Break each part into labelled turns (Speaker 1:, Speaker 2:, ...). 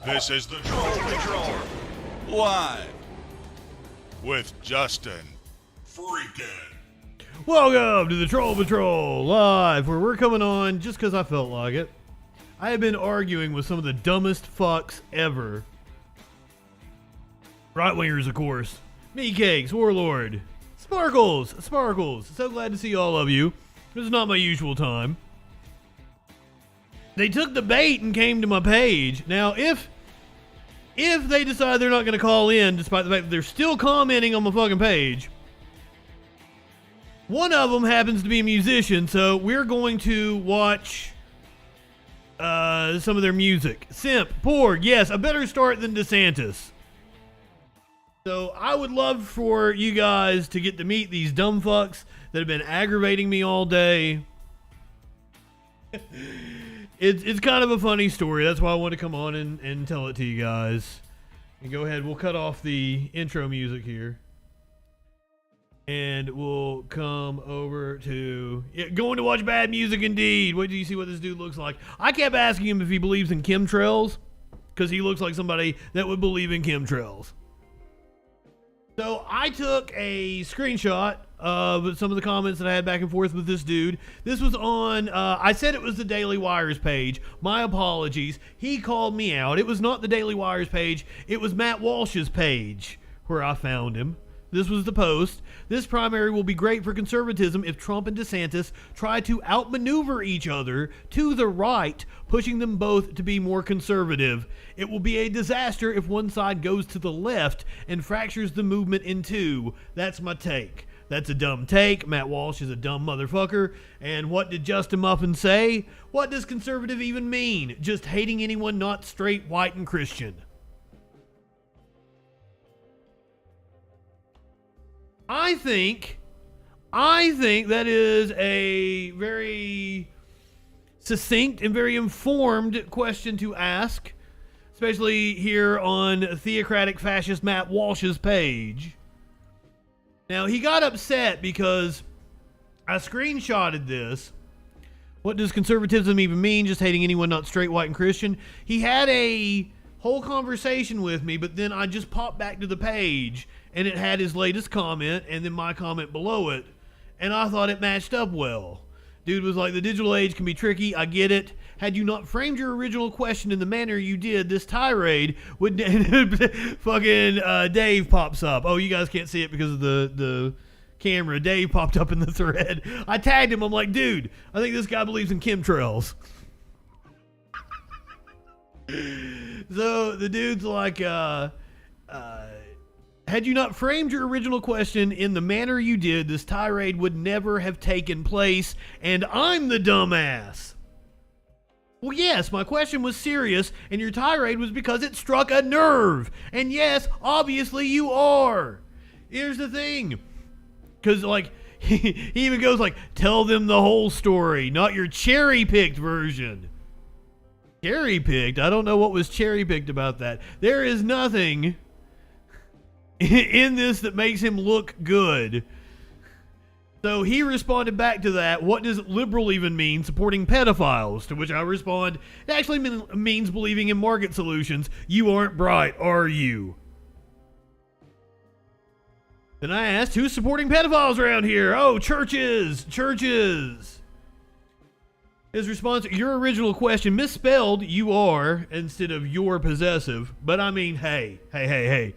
Speaker 1: This is the Troll Patrol, live with Justin Freakin.
Speaker 2: Welcome to the Troll Patrol live, where we're coming on just because I felt like it. I have been arguing with some of the dumbest fucks ever. Right-wingers, of course. Meatcakes, Warlord, Sparkles. So glad to see all of you. This is not my usual time. They took the bait and came to my page. Now, if they decide they're not going to call in, despite the fact that they're still commenting on my fucking page, one of them happens to be a musician, so we're going to watch some of their music. Simp, Porg, yes, a better start than DeSantis. So I would love for you guys to get to meet these dumb fucks that have been aggravating me all day. It's kind of a funny story. That's why I want to come on and tell it to you guys. And go ahead, we'll cut off the intro music here. And we'll come over to going to watch bad music indeed. Wait till you see what this dude looks like. I kept asking him if he believes in chemtrails, because he looks like somebody that would believe in chemtrails. So I took a screenshot of some of the comments that I had back and forth with this dude. This was on, I said it was the Daily Wire's page. My apologies. He called me out. It was not the Daily Wire's page. It was Matt Walsh's page where I found him. This was the post. This primary will be great for conservatism if Trump and DeSantis try to outmaneuver each other to the right, pushing them both to be more conservative. It will be a disaster if one side goes to the left and fractures the movement in two. That's my take. That's a dumb take. Matt Walsh is a dumb motherfucker. And what did Justin Muffin say? What does conservative even mean? Just hating anyone not straight, white, and Christian. I think that is a very succinct and very informed question to ask, especially here on theocratic fascist Matt Walsh's page. Now, he got upset because I screenshotted this. What does conservatism even mean? Just hating anyone not straight, white, and Christian. He had a whole conversation with me, but then I just popped back to the page and it had his latest comment and then my comment below it, and I thought it matched up well. Dude was like, the digital age can be tricky, I get it. Had you not framed your original question in the manner you did, this tirade would fucking Dave pops up. Oh, you guys can't see it because of the camera. Dave popped up in the thread. I tagged him. I'm like, dude, I think this guy believes in chemtrails. So the dude's like, had you not framed your original question in the manner you did, this tirade would never have taken place, and I'm the dumbass. Well, yes, my question was serious, and your tirade was because it struck a nerve. And yes, obviously you are. Here's the thing. Because, like, he even goes like, tell them the whole story, not your cherry-picked version. Cherry-picked? I don't know what was cherry-picked about that. There is nothing in this that makes him look good. So he responded back to that, what does liberal even mean, supporting pedophiles? To which I respond, it actually means believing in market solutions. You aren't bright, are you? Then I asked, who's supporting pedophiles around here? Oh, churches. His response, your original question, misspelled you are instead of you're possessive. But I mean, hey.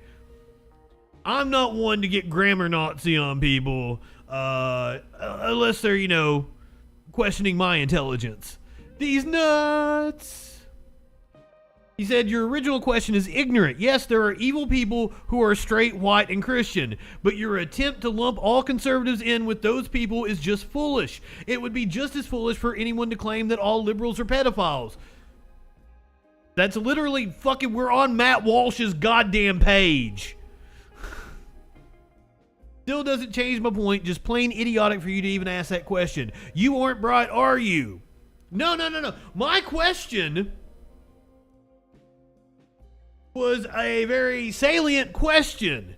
Speaker 2: I'm not one to get grammar Nazi on people unless they're, questioning my intelligence. These nuts. He said, your original question is ignorant. Yes, there are evil people who are straight, white, and Christian, but your attempt to lump all conservatives in with those people is just foolish. It would be just as foolish for anyone to claim that all liberals are pedophiles. That's literally fucking, we're on Matt Walsh's goddamn page. Still doesn't change my point. Just plain idiotic for you to even ask that question. You aren't bright, are you? No. My question was a very salient question.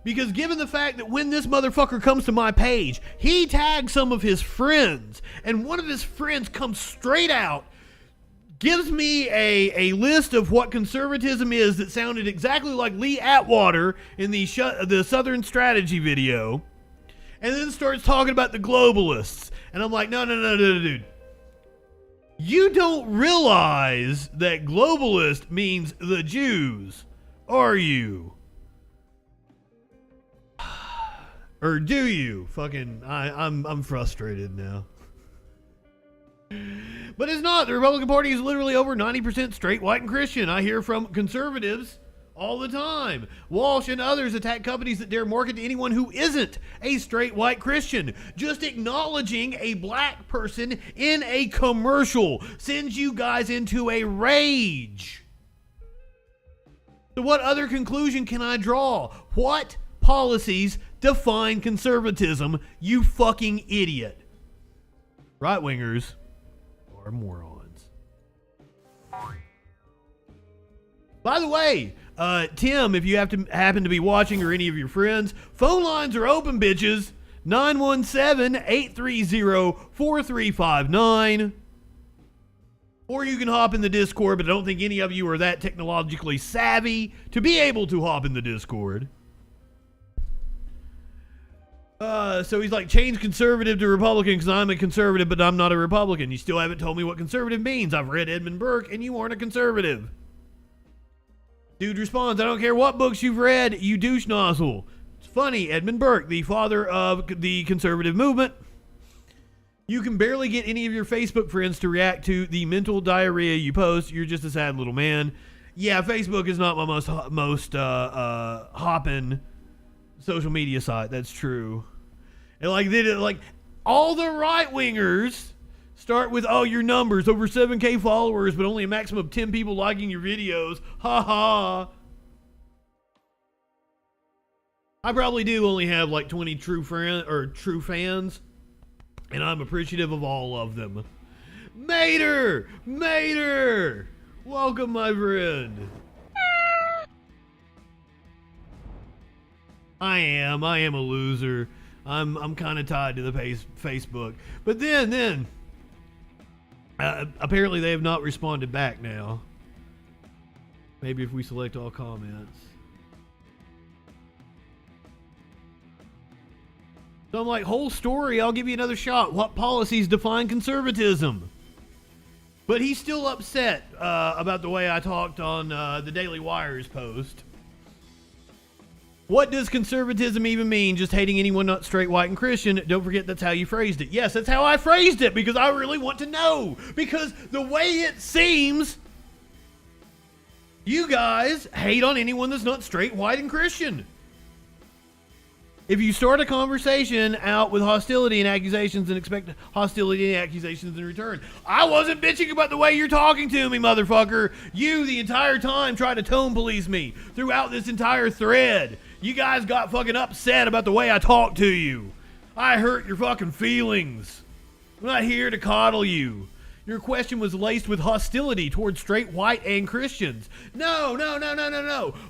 Speaker 2: Because given the fact that when this motherfucker comes to my page, he tags some of his friends. And one of his friends comes straight out gives me a list of what conservatism is that sounded exactly like Lee Atwater in the Southern Strategy video, and then starts talking about the globalists. And I'm like, no, dude. You don't realize that globalist means the Jews, are you? Or do you? Fucking, I'm frustrated now. But it's not. The Republican Party is literally over 90% straight, white, and Christian. I hear from conservatives all the time. Walsh and others attack companies that dare market to anyone who isn't a straight, white Christian. Just acknowledging a black person in a commercial sends you guys into a rage. So what other conclusion can I draw? What policies define conservatism, you fucking idiot? Right-wingers are morons. By the way, Tim, if you happen to be watching, or any of your friends, phone lines are open, bitches. 917-830-4359. Or you can hop in the Discord, but I don't think any of you are that technologically savvy to be able to hop in the Discord. So he's like, change conservative to Republican because I'm a conservative, but I'm not a Republican. You still haven't told me what conservative means. I've read Edmund Burke, and you aren't a conservative. Dude responds, I don't care what books you've read, you douche nozzle. It's funny, Edmund Burke, the father of the conservative movement. You can barely get any of your Facebook friends to react to the mental diarrhea you post. You're just a sad little man. Yeah, Facebook is not my most hopping social media site. That's true. And like all the right wingers start with, oh, your numbers over 7K followers, but only a maximum of 10 people liking your videos. Ha ha. I probably do only have like 20 true fans, and I'm appreciative of all of them. Mater, welcome, my friend. I am a loser. I'm kind of tied to the Facebook. But then apparently they have not responded back now. Maybe if we select all comments. So I'm like, whole story, I'll give you another shot. What policies define conservatism? But he's still upset about the way I talked on the Daily Wire's post. What does conservatism even mean? Just hating anyone not straight, white, and Christian. Don't forget that's how you phrased it. Yes, that's how I phrased it, because I really want to know. Because the way it seems, you guys hate on anyone that's not straight, white, and Christian. If you start a conversation out with hostility and accusations and expect hostility and accusations in return. I wasn't bitching about the way you're talking to me, motherfucker. You, the entire time, tried to tone police me throughout this entire thread. You guys got fucking upset about the way I talked to you. I hurt your fucking feelings. I'm not here to coddle you. Your question was laced with hostility towards straight, white, and Christians. No.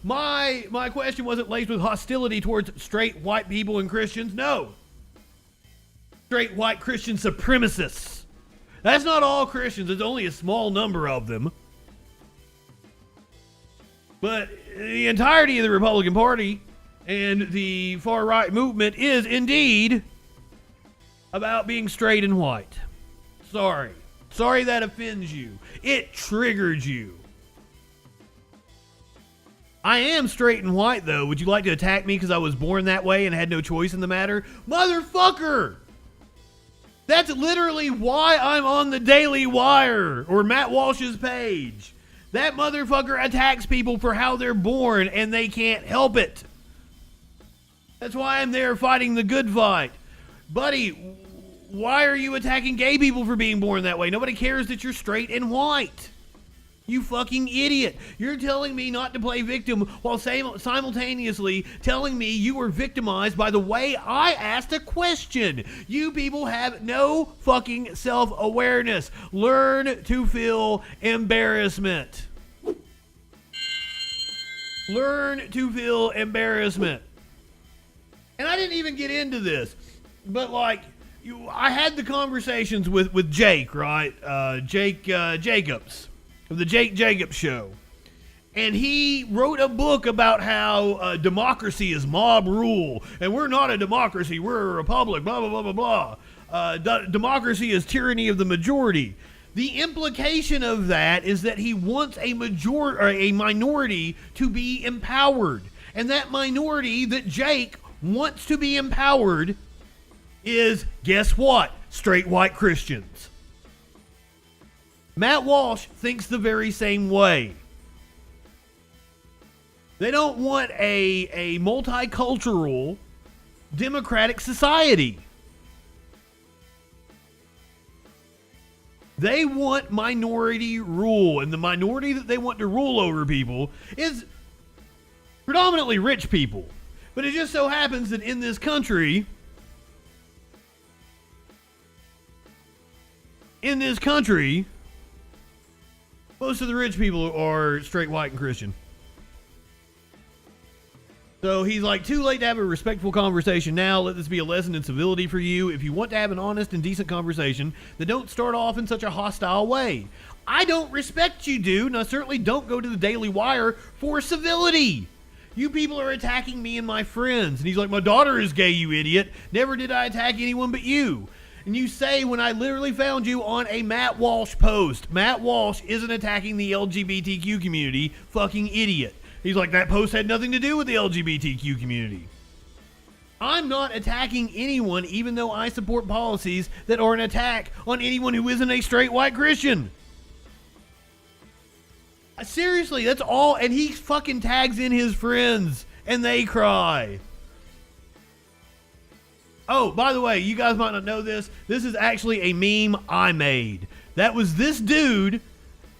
Speaker 2: My question wasn't laced with hostility towards straight, white people and Christians. No. Straight, white, Christian supremacists. That's not all Christians. It's only a small number of them. But the entirety of the Republican Party and the far-right movement is indeed about being straight and white. Sorry that offends you. It triggered you. I am straight and white, though. Would you like to attack me because I was born that way and had no choice in the matter? Motherfucker! That's literally why I'm on the Daily Wire or Matt Walsh's page. That motherfucker attacks people for how they're born and they can't help it. That's why I'm there fighting the good fight. Buddy, why are you attacking gay people for being born that way? Nobody cares that you're straight and white. You fucking idiot. You're telling me not to play victim while simultaneously telling me you were victimized by the way I asked a question. You people have no fucking self-awareness. Learn to feel embarrassment. Learn to feel embarrassment. And I didn't even get into this, but like, I had the conversations with Jake, right? Jake Jacobs. of the Jake Jacobs Show. And he wrote a book about how democracy is mob rule, and we're not a democracy, we're a republic, blah, blah, blah, blah, blah. Democracy is tyranny of the majority. The implication of that is that he wants a minority to be empowered. And that minority that Jake wants to be empowered is, guess what? Straight white Christians. Matt Walsh thinks the very same way. They don't want a multicultural democratic society. They want minority rule, and the minority that they want to rule over people is predominantly rich people. But it just so happens that in this country, most of the rich people are straight white and Christian. So he's like, too late to have a respectful conversation now. Let this be a lesson in civility for you. If you want to have an honest and decent conversation, then don't start off in such a hostile way. I don't respect you, dude, and I certainly don't go to the Daily Wire for civility. You people are attacking me and my friends. And he's like, my daughter is gay, you idiot. Never did I attack anyone but you. And you say, when I literally found you on a Matt Walsh post, Matt Walsh isn't attacking the LGBTQ community, fucking idiot. He's like, that post had nothing to do with the LGBTQ community. I'm not attacking anyone, even though I support policies that are an attack on anyone who isn't a straight white Christian. Seriously, that's all. And he fucking tags in his friends, and they cry. Oh, by the way, you guys might not know this. This is actually a meme I made. That was this dude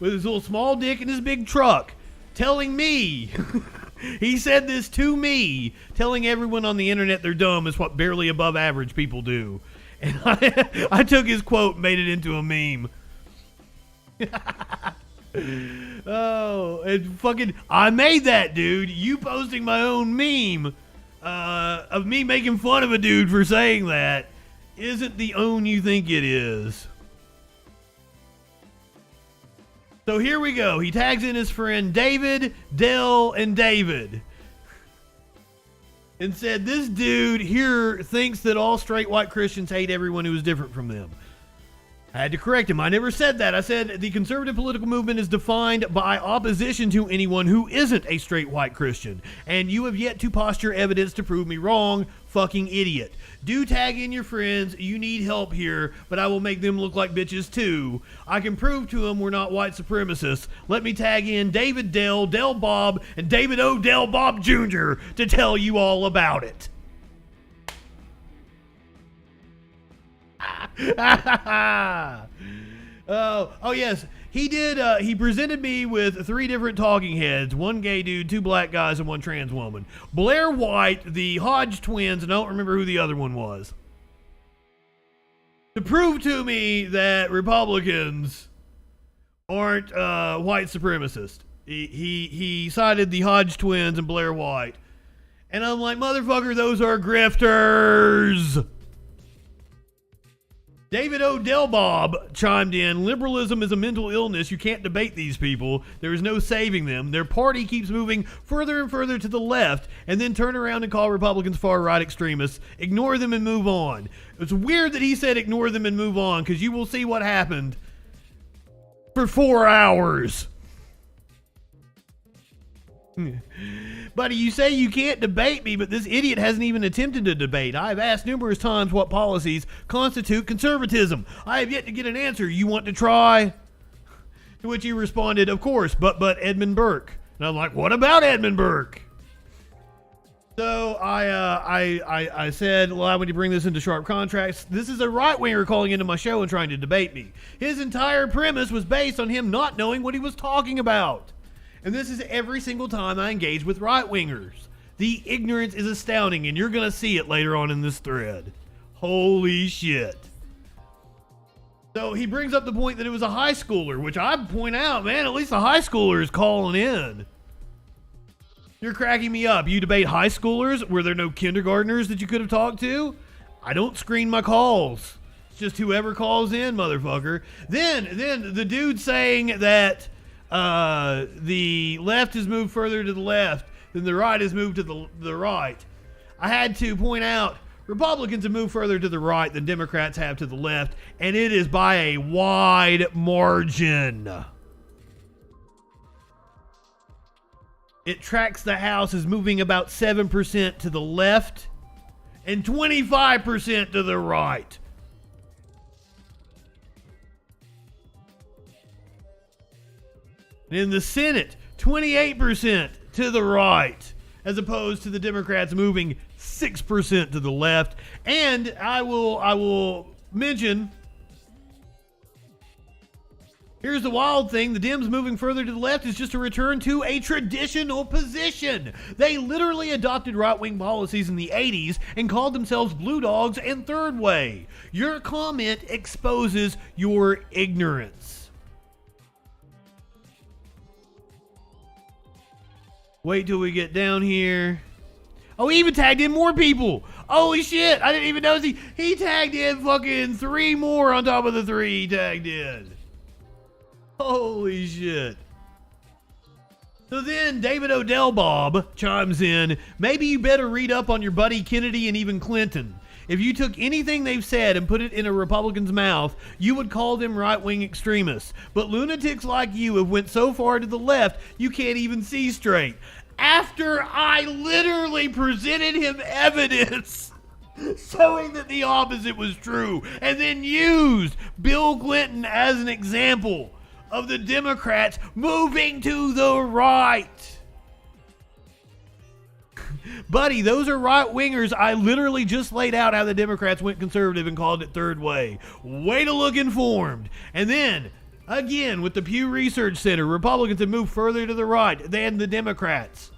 Speaker 2: with his little small dick and his big truck telling me, he said this to me, telling everyone on the internet they're dumb is what barely above average people do. And I took his quote and made it into a meme. Oh, and fucking, I made that, dude. You posting my own meme of me making fun of a dude for saying that isn't the own you think it is. So here we go. He tags in his friend David, Dell, and David. And said, this dude here thinks that all straight white Christians hate everyone who is different from them. I had to correct him. I never said that. I said the conservative political movement is defined by opposition to anyone who isn't a straight white Christian. And you have yet to posture evidence to prove me wrong, fucking idiot. Do tag in your friends. You need help here, but I will make them look like bitches too. I can prove to them we're not white supremacists. Let me tag in David Dell, Dell Bob, and David Odell Bob Jr. to tell you all about it. Oh yes, he did. He presented me with 3 different talking heads: 1 gay dude, 2 black guys, and 1 trans woman. Blair White, the Hodge twins, and I don't remember who the other one was. To prove to me that Republicans aren't white supremacists, he cited the Hodge twins and Blair White, and I'm like, motherfucker, those are grifters. David Odell Bob chimed in, liberalism is a mental illness. You can't debate these people. There is no saving them. Their party keeps moving further and further to the left and then turn around and call Republicans far-right extremists. Ignore them and move on. It's weird that he said ignore them and move on, because you will see what happened for 4 hours. Buddy, you say you can't debate me, but this idiot hasn't even attempted to debate. I have asked numerous times what policies constitute conservatism. I have yet to get an answer. You want to try? To which he responded, of course, but Edmund Burke. And I'm like, what about Edmund Burke? So I said, well, I want to bring this into sharp contrast. This is a right-winger calling into my show and trying to debate me. His entire premise was based on him not knowing what he was talking about. And this is every single time I engage with right-wingers. The ignorance is astounding, and you're going to see it later on in this thread. Holy shit. So he brings up the point that it was a high schooler, which I point out, man, at least a high schooler is calling in. You're cracking me up. You debate high schoolers? Were there no kindergartners that you could have talked to? I don't screen my calls. It's just whoever calls in, motherfucker. Then the dude saying that the left has moved further to the left than the right has moved to the right. I had to point out Republicans have moved further to the right than Democrats have to the left, and it is by a wide margin. It tracks the House as moving about 7% to the left and 25% to the right. And in the Senate, 28% to the right, as opposed to the Democrats moving 6% to the left. And I will mention, here's the wild thing. The Dems moving further to the left is just a return to a traditional position. They literally adopted right-wing policies in the 80s and called themselves Blue Dogs and Third Way. Your comment exposes your ignorance. Wait till we get down here. Oh, he even tagged in more people. Holy shit, I didn't even notice he tagged in fucking 3 more on top of the 3 he tagged in. Holy shit. So then David Odell Bob chimes in, maybe you better read up on your buddy Kennedy and even Clinton. If you took anything they've said and put it in a Republican's mouth, you would call them right-wing extremists. But lunatics like you have went so far to the left, you can't even see straight. After I literally presented him evidence showing that the opposite was true, and then used Bill Clinton as an example of the Democrats moving to the right. Buddy, those are right-wingers. I literally just laid out how the Democrats went conservative and called it Third Way. Way to look informed. And then, again, with the Pew Research Center, Republicans have moved further to the right than the Democrats.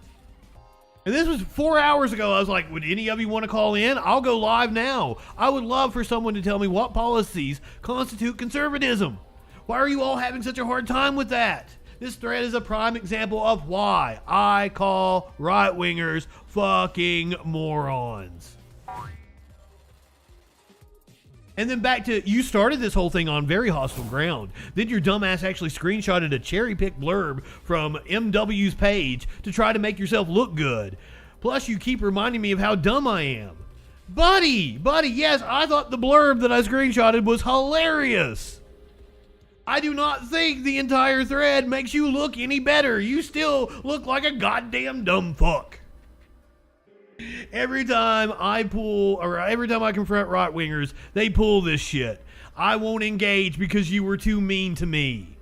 Speaker 2: And this was 4 hours ago. I was like, would any of you want to call in? I'll go live now. I would love for someone to tell me what policies constitute conservatism. Why are you all having such a hard time with that? This thread is a prime example of why I call right-wingers fucking morons. And then back to, you started this whole thing on very hostile ground. Then your dumbass actually screenshotted a cherry-picked blurb from MW's page to try to make yourself look good. Plus, you keep reminding me of how dumb I am. Buddy, yes, I thought the blurb that I screenshotted was hilarious. I do not think the entire thread makes you look any better. You still look like a goddamn dumb fuck. Every time I confront right-wingers, they pull this shit. I won't engage because you were too mean to me.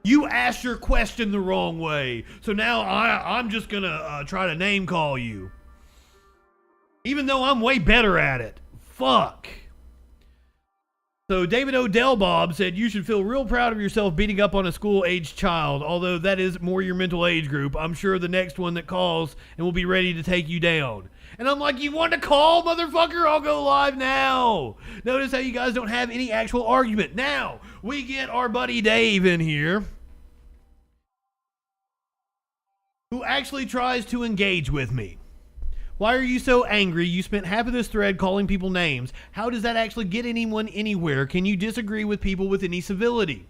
Speaker 2: You asked your question the wrong way, so now I'm just gonna try to name call you. Even though I'm way better at it. Fuck. So David Odell Bob said you should feel real proud of yourself beating up on a school-aged child, although that is more your mental age group. I'm sure the next one that calls and will be ready to take you down. And I'm like, you want to call, motherfucker? I'll go live now. Notice how you guys don't have any actual argument. Now, we get our buddy Dave in here, who actually tries to engage with me. Why are you so angry? You spent half of this thread calling people names. How does that actually get anyone anywhere? Can you disagree with people with any civility?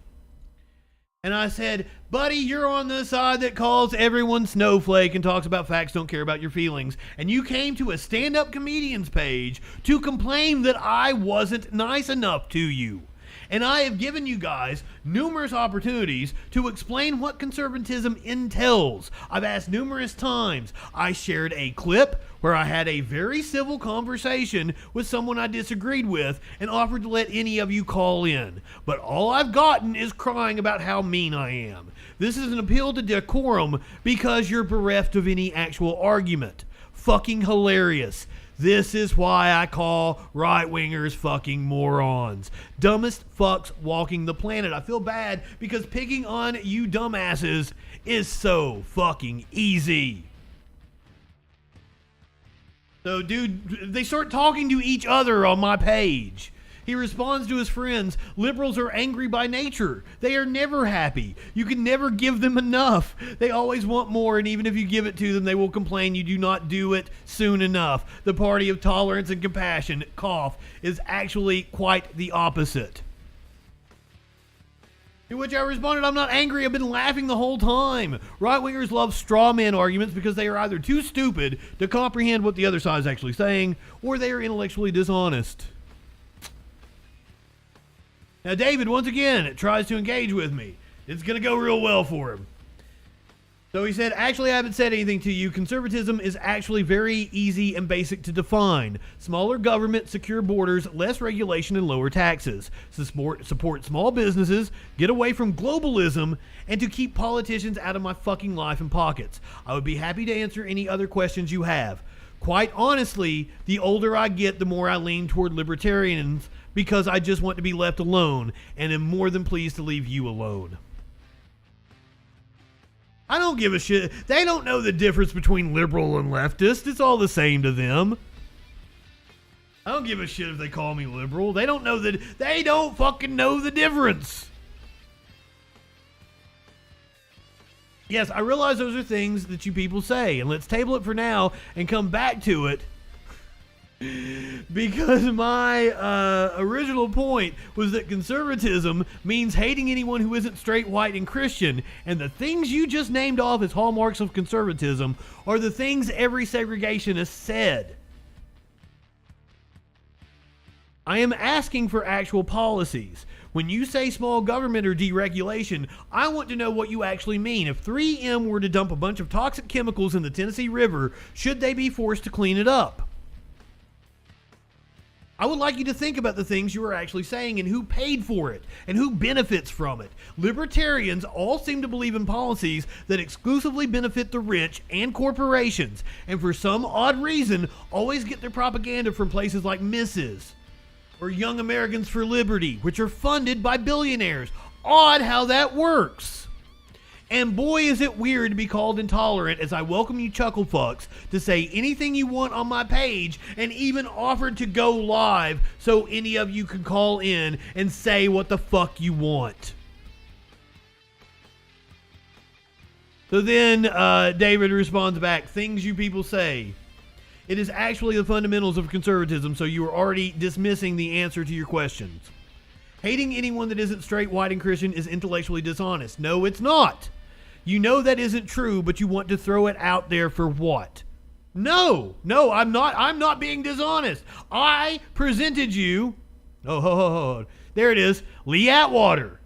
Speaker 2: And I said, buddy, you're on the side that calls everyone snowflake and talks about facts, don't care about your feelings. And you came to a stand-up comedian's page to complain that I wasn't nice enough to you. And I have given you guys numerous opportunities to explain what conservatism entails. I've asked numerous times. I shared a clip where I had a very civil conversation with someone I disagreed with and offered to let any of you call in. But all I've gotten is crying about how mean I am. This is an appeal to decorum because you're bereft of any actual argument. Fucking hilarious. This is why I call right-wingers fucking morons. Dumbest fucks walking the planet. I feel bad because picking on you dumbasses is so fucking easy. So, dude, they start talking to each other on my page. He responds to his friends, liberals are angry by nature. They are never happy. You can never give them enough. They always want more, and even if you give it to them, they will complain you do not do it soon enough. The party of tolerance and compassion, cough, is actually quite the opposite. To which I responded, I'm not angry, I've been laughing the whole time. Right-wingers love straw man arguments because they are either too stupid to comprehend what the other side is actually saying, or they are intellectually dishonest. Now David, once again, tries to engage with me. It's going to go real well for him. So he said, actually, I haven't said anything to you. Conservatism is actually very easy and basic to define. Smaller government, secure borders, less regulation, and lower taxes. Support small businesses, get away from globalism, and to keep politicians out of my fucking life and pockets. I would be happy to answer any other questions you have. Quite honestly, the older I get, the more I lean toward libertarians because I just want to be left alone and am more than pleased to leave you alone. I don't give a shit. They don't know the difference between liberal and leftist. It's all the same to them. I don't give a shit if they call me liberal. They don't know that. They don't fucking know the difference. Yes, I realize those are things that you people say, and let's table it for now and come back to it. Because my original point was that conservatism means hating anyone who isn't straight, white, and Christian, and the things you just named off as hallmarks of conservatism are the things every segregationist said. I am asking for actual policies. When you say small government or deregulation, I want to know what you actually mean. If 3M were to dump a bunch of toxic chemicals in the Tennessee River, should they be forced to clean it up? I would like you to think about the things you are actually saying and who paid for it and who benefits from it. Libertarians all seem to believe in policies that exclusively benefit the rich and corporations, and for some odd reason always get their propaganda from places like Mrs. or Young Americans for Liberty, which are funded by billionaires. Odd how that works. And boy, is it weird to be called intolerant as I welcome you chuckle fucks to say anything you want on my page and even offered to go live so any of you can call in and say what the fuck you want. So then David responds back, things you people say. It is actually the fundamentals of conservatism, so you are already dismissing the answer to your questions. Hating anyone that isn't straight, white, and Christian is intellectually dishonest. No, it's not. You know that isn't true, but you want to throw it out there for what? No, I'm not being dishonest. I presented you, there it is, Lee Atwater.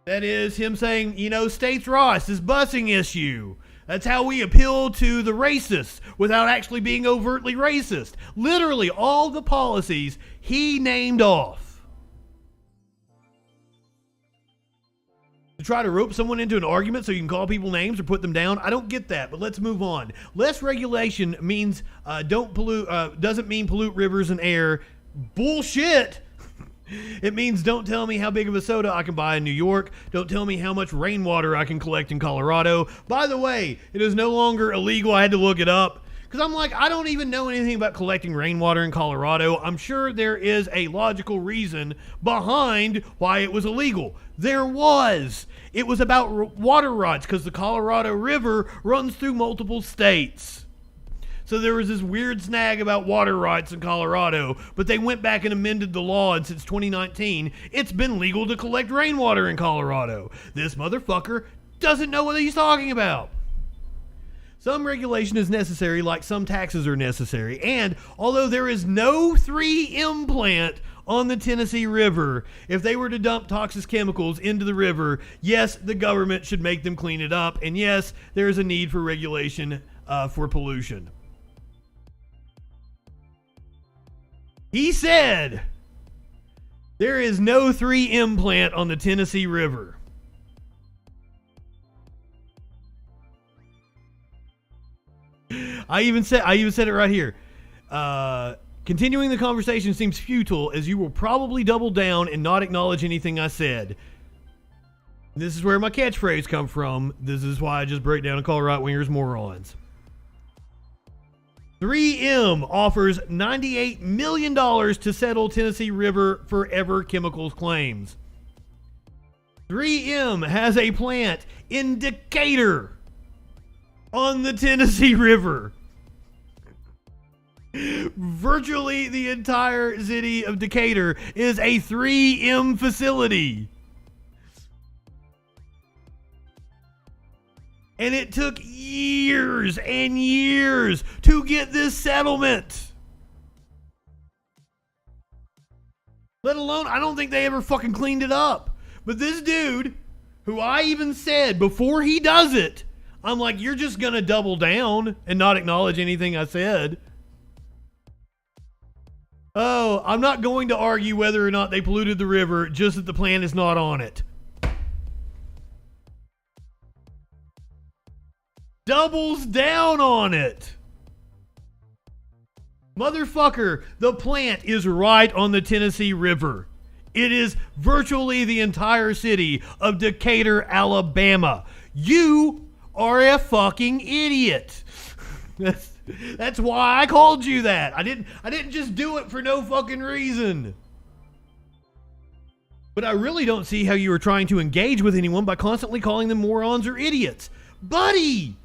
Speaker 2: That is him saying, States Ross, this busing issue. That's how we appeal to the racists without actually being overtly racist. Literally all the policies he named off. To try to rope someone into an argument so you can call people names or put them down, I don't get that, but let's move on. Less regulation means doesn't mean pollute rivers and air. Bullshit. It means don't tell me how big of a soda I can buy in New York. Don't tell me how much rainwater I can collect in Colorado. By the way, it is no longer illegal. I had to look it up. Because I'm like, I don't even know anything about collecting rainwater in Colorado. I'm sure there is a logical reason behind why it was illegal. There was. It was about water rights because the Colorado River runs through multiple states. So there was this weird snag about water rights in Colorado, but they went back and amended the law, and since 2019, it's been legal to collect rainwater in Colorado. This motherfucker doesn't know what he's talking about. Some regulation is necessary, like some taxes are necessary. And although there is no 3M plant on the Tennessee River, if they were to dump toxic chemicals into the river, yes, the government should make them clean it up. And yes, there is a need for regulation for pollution. He said there is no 3M plant on the Tennessee River. I even said it right here. Continuing the conversation seems futile as you will probably double down and not acknowledge anything I said. This is where my catchphrase come from. This is why I just break down and call right-wingers morons. 3M offers $98 million to settle Tennessee River forever chemicals claims. 3M has a plant in Decatur on the Tennessee River. Virtually the entire city of Decatur is a 3M facility. And it took years and years to get this settlement. Let alone, I don't think they ever fucking cleaned it up. But this dude, who I even said before he does it, I'm like, you're just going to double down and not acknowledge anything I said. Oh, I'm not going to argue whether or not they polluted the river, just that the plan is not on it. Doubles down on it. Motherfucker, the plant is right on the Tennessee River. It is virtually the entire city of Decatur, Alabama. You are a fucking idiot. That's why I called you that. I didn't just do it for no fucking reason. But I really don't see how you are trying to engage with anyone by constantly calling them morons or idiots. Buddy!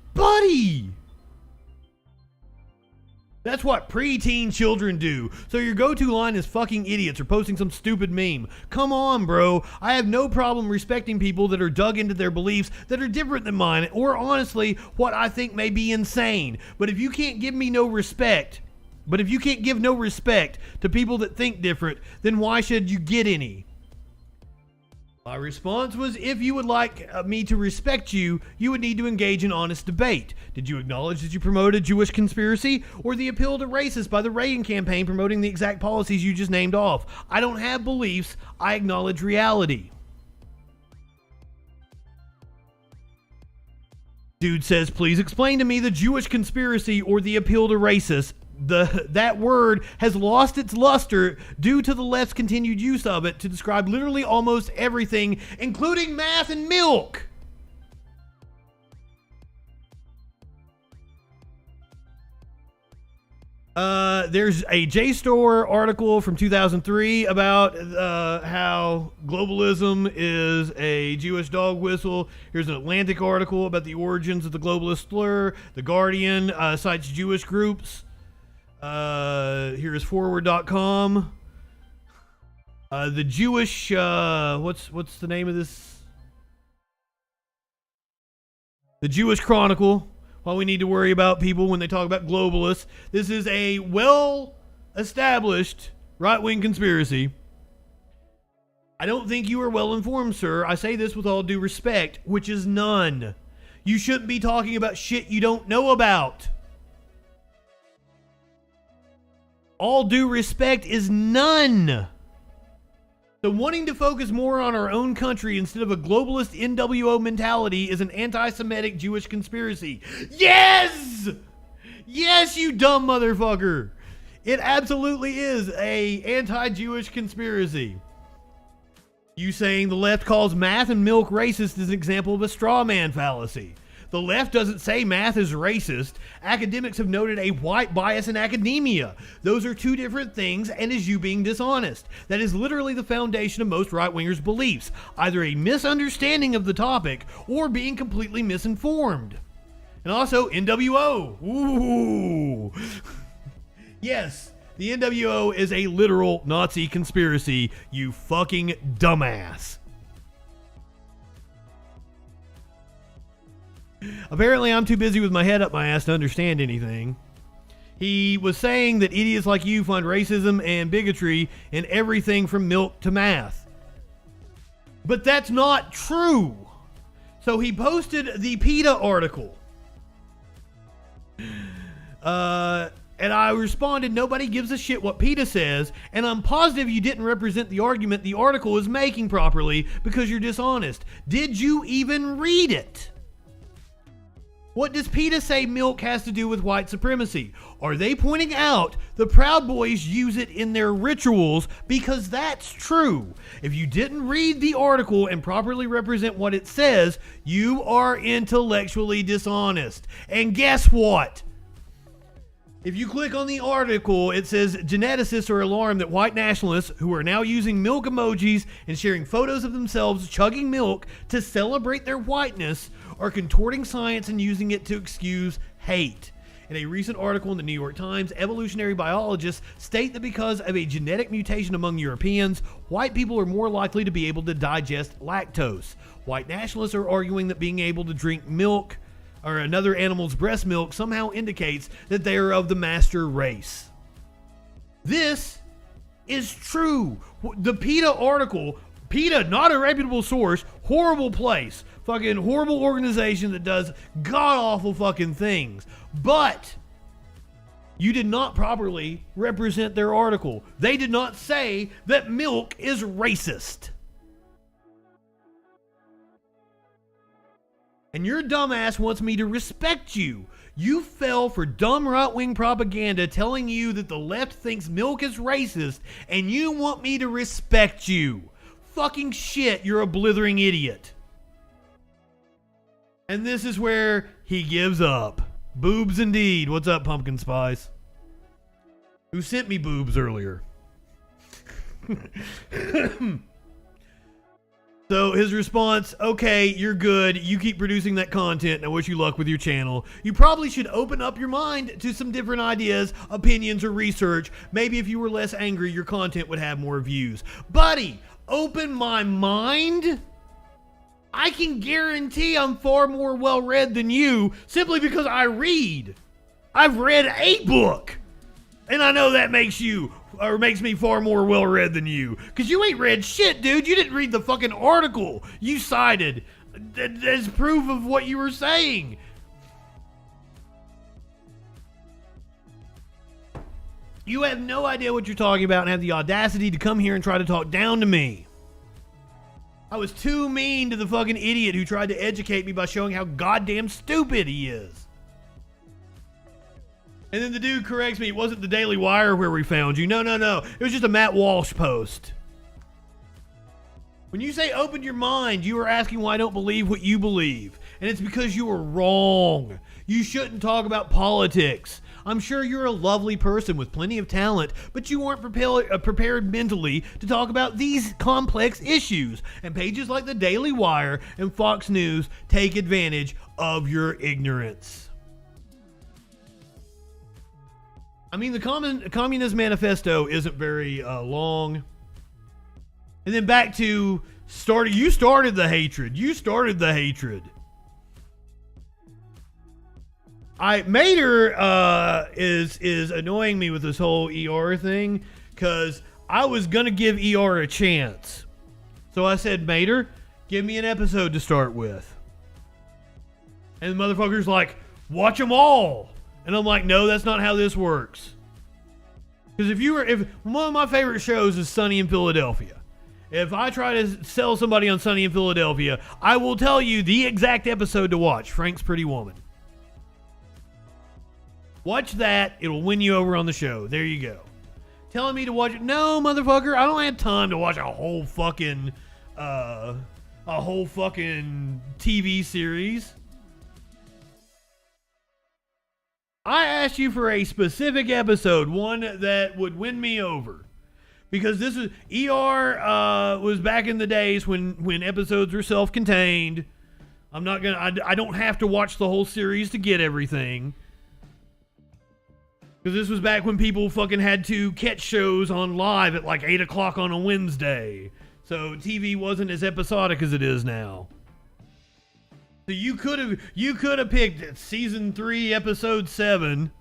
Speaker 2: That's what preteen children do. So your go-to line is fucking idiots or posting some stupid meme. Come on, bro. I have no problem respecting people that are dug into their beliefs that are different than mine, or honestly, what I think may be insane. But if you can't give no respect to people that think different, then why should you get any? My response was, if you would like me to respect you, you would need to engage in honest debate. Did you acknowledge that you promoted a Jewish conspiracy, or the appeal to racists by the Reagan campaign promoting the exact policies you just named off? I don't have beliefs. I acknowledge reality. Dude says, please explain to me the Jewish conspiracy or the appeal to racists. That word has lost its luster due to the left's continued use of it to describe literally almost everything, including math and milk. There's a JSTOR article from 2003 about how globalism is a Jewish dog whistle. Here's an Atlantic article about the origins of the globalist slur. The Guardian cites Jewish groups. Here is forward.com. The Jewish, what's the name of this? The Jewish Chronicle. Why we need to worry about people when they talk about globalists. This is a well-established right-wing conspiracy. I don't think you are well-informed, sir. I say this with all due respect, which is none. You shouldn't be talking about shit you don't know about. All due respect is none. So wanting to focus more on our own country instead of a globalist NWO mentality is an anti-Semitic Jewish conspiracy. Yes! Yes, you dumb motherfucker. It absolutely is a anti-Jewish conspiracy. You saying the left calls math and milk racist is an example of a straw man fallacy. The left doesn't say math is racist. Academics have noted a white bias in academia. Those are two different things, and is you being dishonest. That is literally the foundation of most right-wingers' beliefs. Either a misunderstanding of the topic or being completely misinformed. And also, NWO. Ooh. Yes, the NWO is a literal Nazi conspiracy, you fucking dumbass. Apparently, I'm too busy with my head up my ass to understand anything. He was saying that idiots like you find racism and bigotry in everything from milk to math. But that's not true. So he posted the PETA article. And I responded, nobody gives a shit what PETA says, and I'm positive you didn't represent the argument the article is making properly because you're dishonest. Did you even read it? What does PETA say milk has to do with white supremacy? Are they pointing out the Proud Boys use it in their rituals? Because that's true. If you didn't read the article and properly represent what it says, you are intellectually dishonest. And guess what? If you click on the article, it says geneticists are alarmed that white nationalists who are now using milk emojis and sharing photos of themselves chugging milk to celebrate their whiteness are contorting science and using it to excuse hate. In a recent article in the New York Times, evolutionary biologists state that because of a genetic mutation among Europeans, white people are more likely to be able to digest lactose. White nationalists are arguing that being able to drink milk or another animal's breast milk somehow indicates that they are of the master race. This is true. The PETA article, PETA, not a reputable source, horrible place, fucking horrible organization that does god-awful fucking things. But you did not properly represent their article. They did not say that milk is racist. And your dumbass wants me to respect you. You fell for dumb right-wing propaganda telling you that the left thinks milk is racist, and you want me to respect you. Fucking shit, you're a blithering idiot. And this is where he gives up. Boobs indeed. What's up, Pumpkin Spice? Who sent me boobs earlier? So his response, okay, you're good. You keep producing that content, and I wish you luck with your channel. You probably should open up your mind to some different ideas, opinions, or research. Maybe if you were less angry, your content would have more views. Buddy, open my mind? I can guarantee I'm far more well-read than you simply because I read. I've read a book. And I know that makes me far more well-read than you. Because you ain't read shit, dude. You didn't read the fucking article you cited as proof of what you were saying. You have no idea what you're talking about and have the audacity to come here and try to talk down to me. I was too mean to the fucking idiot who tried to educate me by showing how goddamn stupid he is. And then the dude corrects me, it wasn't the Daily Wire where we found you. No. It was just a Matt Walsh post. When you say open your mind, you are asking why I don't believe what you believe. And it's because you are wrong. You shouldn't talk about politics. I'm sure you're a lovely person with plenty of talent, but you weren't prepared mentally to talk about these complex issues. And pages like the Daily Wire and Fox News take advantage of your ignorance. I mean, the Communist Manifesto isn't very long. And then back to you started the hatred. Mater is annoying me with this whole ER thing because I was going to give ER a chance. So I said, Mater, give me an episode to start with. And the motherfucker's like, watch them all. And I'm like, no, that's not how this works. Because if one of my favorite shows is Sunny in Philadelphia. If I try to sell somebody on Sunny in Philadelphia, I will tell you the exact episode to watch, Frank's Pretty Woman. Watch that. It'll win you over on the show. There you go. Telling me to watch it. No, motherfucker. I don't have time to watch a whole fucking TV series. I asked you for a specific episode, one that would win me over. Because this is ER was back in the days when episodes were self-contained. I don't have to watch the whole series to get everything. Because this was back when people fucking had to catch shows on live at like 8 o'clock on a Wednesday. So TV wasn't as episodic as it is now. So you could have picked season 3, episode 7,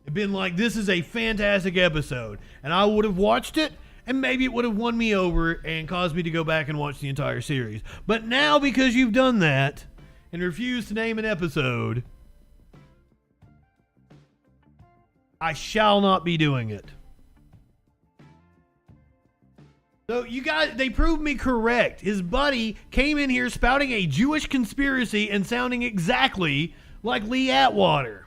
Speaker 2: and been like, this is a fantastic episode. And I would have watched it, and maybe it would have won me over and caused me to go back and watch the entire series. But now, because you've done that and refused to name an episode, I shall not be doing it. So they proved me correct. His buddy came in here spouting a Jewish conspiracy and sounding exactly like Lee Atwater.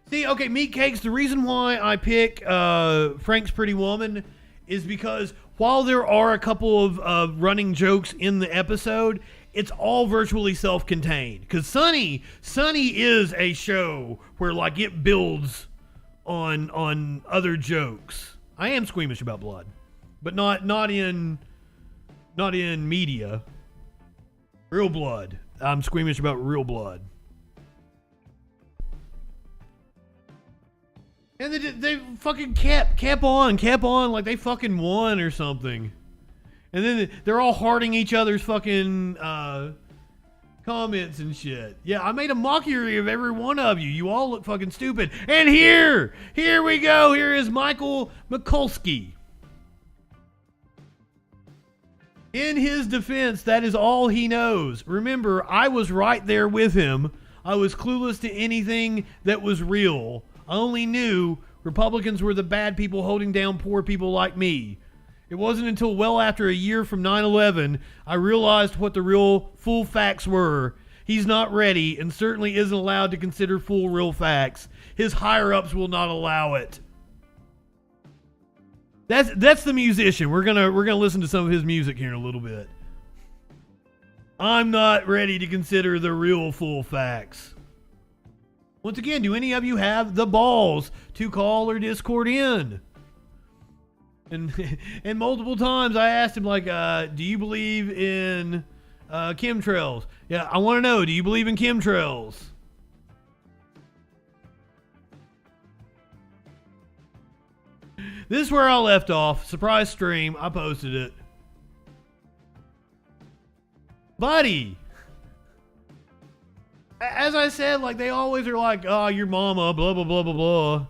Speaker 2: See, okay, Meat Cakes, the reason why I pick Frank's Pretty Woman is because while there are a couple of running jokes in the episode, it's all virtually self-contained. Because Sunny is a show where like it builds on other jokes. I am squeamish about blood. But not in media. Real blood. I'm squeamish about real blood. And they fucking cap on like they fucking won or something. And then they're all hearting each other's fucking comments and shit. Yeah, I made a mockery of every one of you. You all look fucking stupid. And here we go. Here is Michael Mikulski. In his defense, that is all he knows. Remember, I was right there with him. I was clueless to anything that was real. I only knew Republicans were the bad people holding down poor people like me. It wasn't until well after a year from 9/11 I realized what the real full facts were. He's not ready and certainly isn't allowed to consider full real facts. His higher-ups will not allow it. That's the musician. We're gonna listen to some of his music here in a little bit. I'm not ready to consider the real full facts. Once again, do any of you have the balls to call or Discord in? And multiple times I asked him, like, do you believe in chemtrails? Yeah, I want to know, do you believe in chemtrails? This is where I left off. Surprise stream. I posted it. Buddy. As I said, like, they always are like, oh, your mama, blah, blah, blah, blah, blah.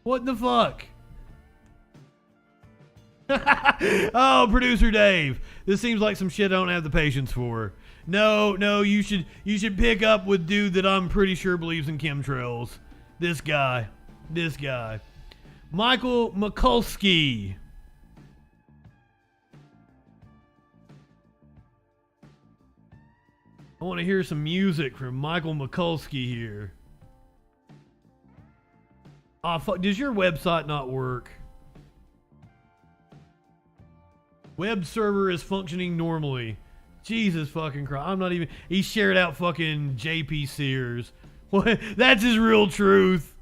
Speaker 2: What the fuck? Oh, producer Dave. This seems like some shit I don't have the patience for. No, you should pick up with dude that I'm pretty sure believes in chemtrails. This guy. Michael Mikulski. I want to hear some music from Michael Mikulski here. Ah, fuck. Does your website not work? Web server is functioning normally. Jesus fucking Christ. I'm not even... He shared out fucking JP Sears. What? That's his real truth.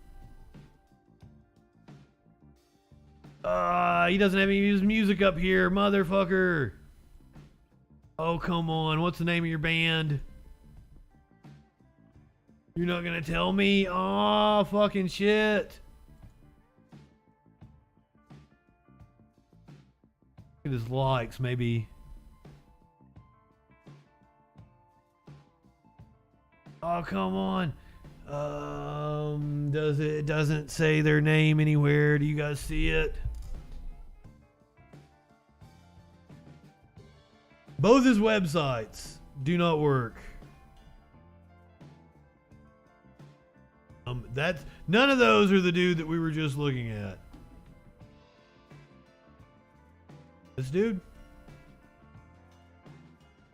Speaker 2: He doesn't have any of his music up here, motherfucker. Oh, come on. What's the name of your band? You're not gonna tell me? Oh, fucking shit. Look at his likes, maybe. Oh, come on. It doesn't say their name anywhere. Do you guys see it? Both his websites do not work. That's none of those are the dude that we were just looking at. This dude?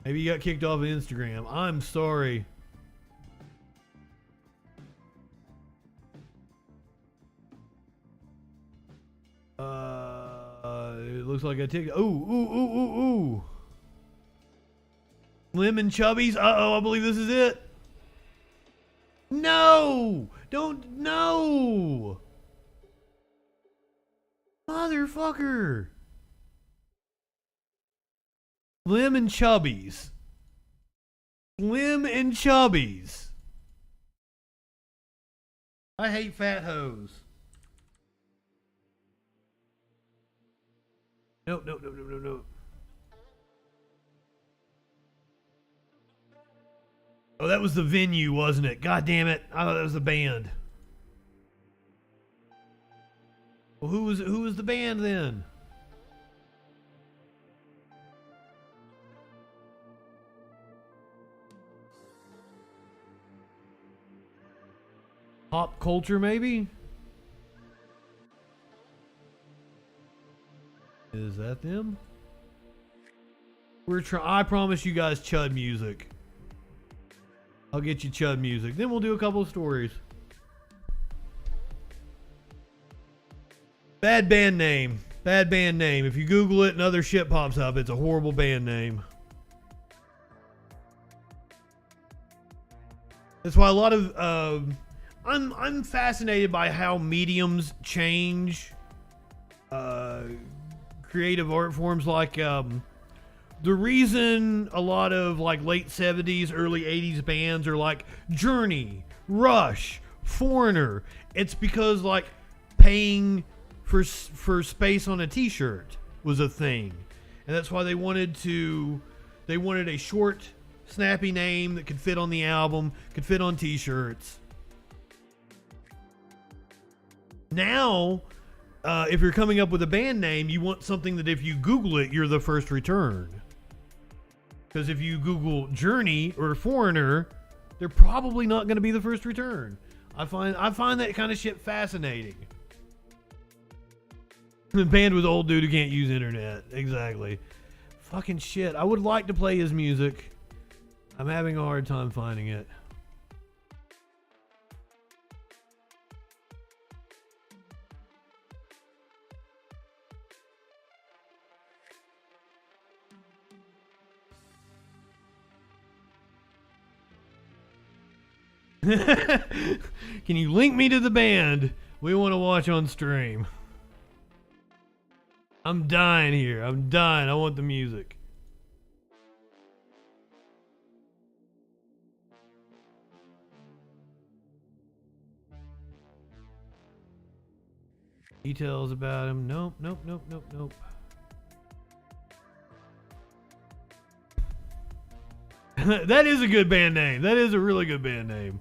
Speaker 2: Maybe he got kicked off of Instagram. I'm sorry. It looks like I take. Ooh. Lemon Chubbies. Uh-oh, I believe this is it. No! Don't. No! Motherfucker. Slim and Chubbies. Slim and Chubbies. I hate fat hoes. No. Oh, that was the venue, wasn't it? God damn it. I thought that was the band. Well, who was the band then? Pop Culture, maybe? Is that them? I promise you guys chud music. I'll get you chud music. Then we'll do a couple of stories. Bad band name. If you Google it and other shit pops up, it's a horrible band name. That's why a lot of I'm fascinated by how mediums change creative art forms. Like the reason a lot of like late 70s, early 80s bands are like Journey, Rush, Foreigner, it's because like paying for space on a t-shirt was a thing. and that's why they wanted a short, snappy name that could fit on the album, could fit on t-shirts. Now, if you're coming up with a band name, you want something that if you Google it, you're the first return. Because if you Google Journey or Foreigner, they're probably not going to be the first return. I find that kind of shit fascinating. The band with old dude who can't use internet. Exactly. Fucking shit. I would like to play his music. I'm having a hard time finding it. Can you link me to the band we want to watch on stream? I'm dying here. I'm dying. I want the music. Details about him. Nope, nope, nope, nope, nope. That is a good band name. That is a really good band name.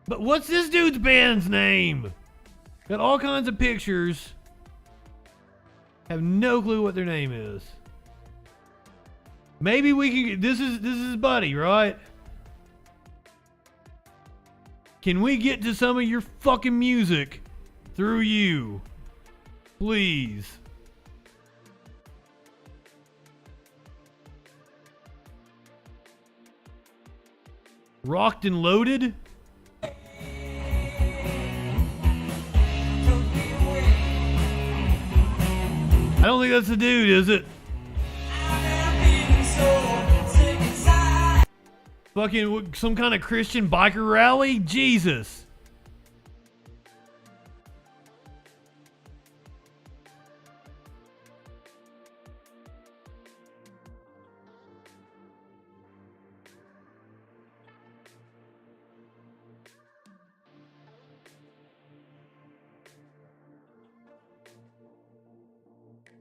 Speaker 2: But what's this dude's band's name? Got all kinds of pictures. Have no clue what their name is. Maybe we can get, this is Buddy, right? Can we get to some of your fucking music through you? Please. Rocked and Loaded? I don't think that's the dude, is it? Fucking some kind of Christian biker rally? Jesus.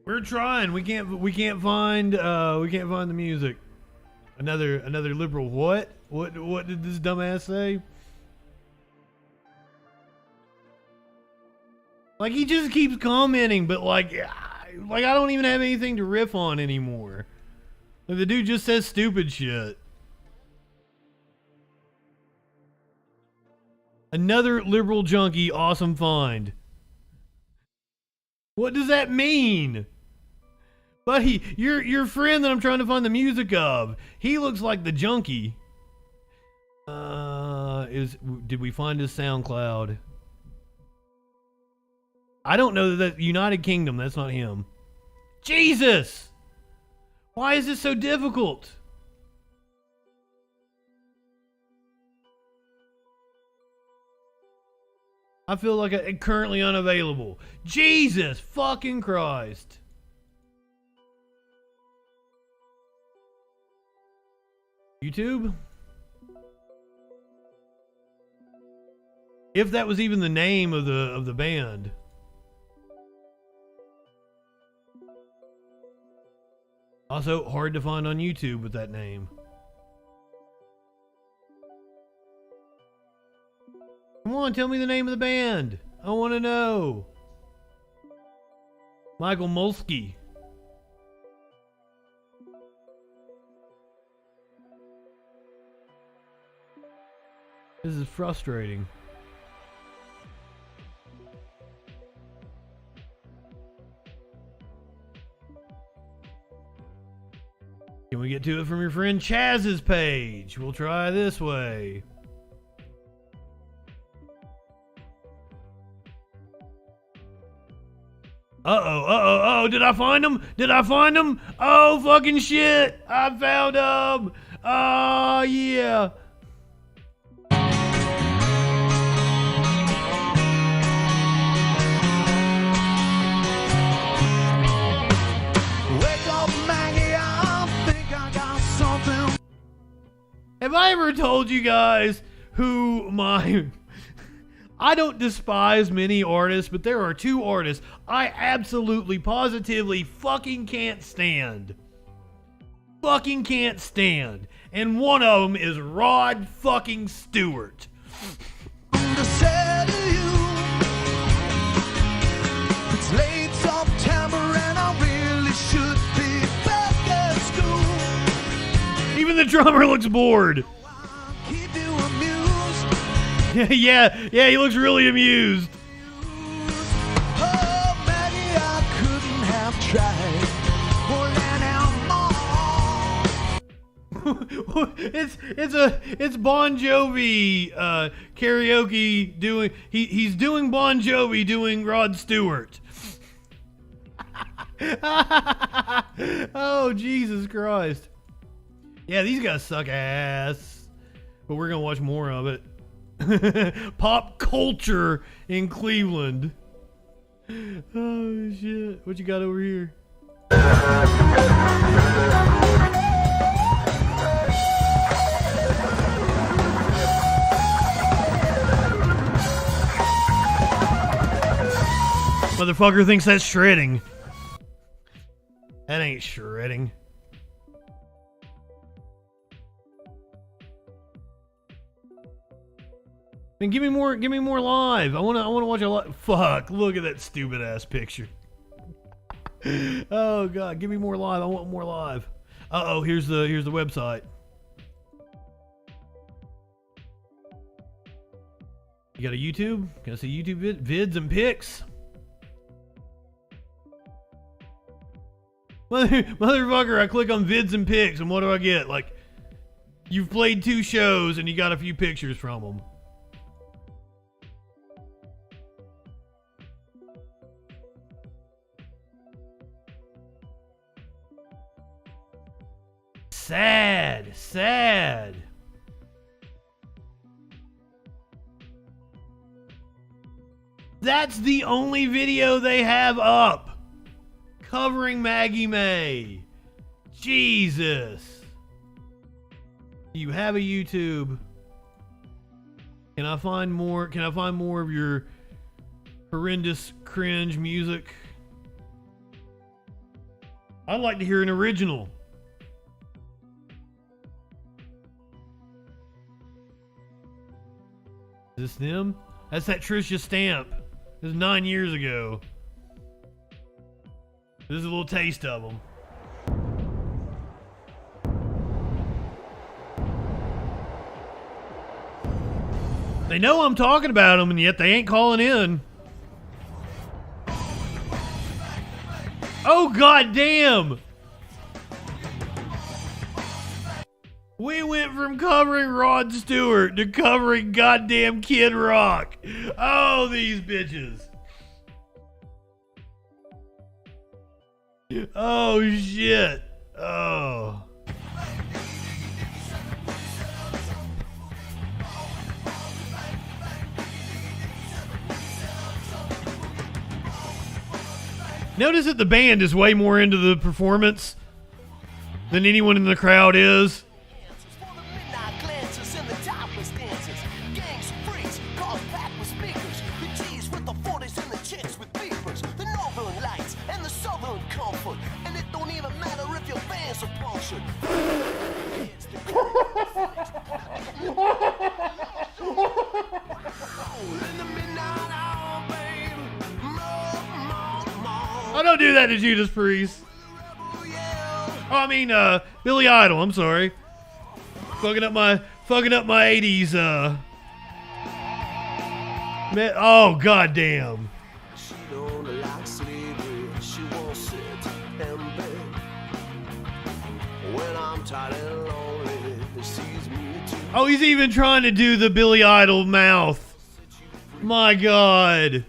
Speaker 2: We're trying. We can't find the music. Another liberal what? What did this dumbass say? Like he just keeps commenting, but like I don't even have anything to riff on anymore. Like the dude just says stupid shit. Another liberal junkie, awesome find. What does that mean? Buddy, your friend that I'm trying to find the music of, he looks like the junkie. Did we find his SoundCloud? I don't know that United Kingdom, that's not him. Jesus! Why is this so difficult? I feel like I'm currently unavailable. Jesus fucking Christ. YouTube? If that was even the name of the band. Also hard to find on YouTube with that name. Come on, tell me the name of the band. I want to know. Michael Molsky. This is frustrating. Can we get to it from your friend Chaz's page? We'll try this way. Uh-oh, did I find him? Oh, fucking shit, I found him. Oh, yeah. Wake up, Maggie, I think I got something. Have I ever told you guys who my... I don't despise many artists, but there are two artists I absolutely, positively fucking can't stand. Fucking can't stand. And one of them is Rod fucking Stewart.
Speaker 3: It's late September and I really should be back at school.
Speaker 2: Even the drummer looks bored.
Speaker 3: Keep you amused.
Speaker 2: yeah, he looks really amused.
Speaker 3: Oh, Maggie, I couldn't have tried more than
Speaker 2: it's Bon Jovi karaoke doing. He's doing Bon Jovi doing Rod Stewart. Oh, Jesus Christ. Yeah, these guys suck ass. But we're going to watch more of it. Pop culture in Cleveland. Oh, shit. What you got over here? Motherfucker thinks that's shredding. That ain't shredding. And give me more live. I wanna watch a lot. Fuck, look at that stupid ass picture. Oh god, give me more live. I want more live. Uh-oh, here's the website. You got a YouTube? Can I see YouTube vids and pics? Motherfucker, I click on vids and pics, and what do I get? Like, you've played 2 shows and you got a few pictures from them. Sad. That's the only video they have up. Covering Maggie May. Jesus. You have a YouTube. Can I find more of your horrendous cringe music? I'd like to hear an original. Is this them? That's that Trisha Stamp. This is 9 years ago. This is a little taste of them. They know I'm talking about them, and yet they ain't calling in. Oh, goddamn! We went from covering Rod Stewart to covering goddamn Kid Rock. Oh, these bitches. Oh, shit. Oh. Notice that the band is way more into the performance than anyone in the crowd is. I don't do that to Judas Priest. Oh, I mean, Billy Idol. I'm sorry. Fucking up my 80s. Oh, goddamn.
Speaker 3: She don't like slavery. She won't sit and beg. When I'm tired and lonely, sees me too.
Speaker 2: Oh, he's even trying to do the Billy Idol mouth. My God.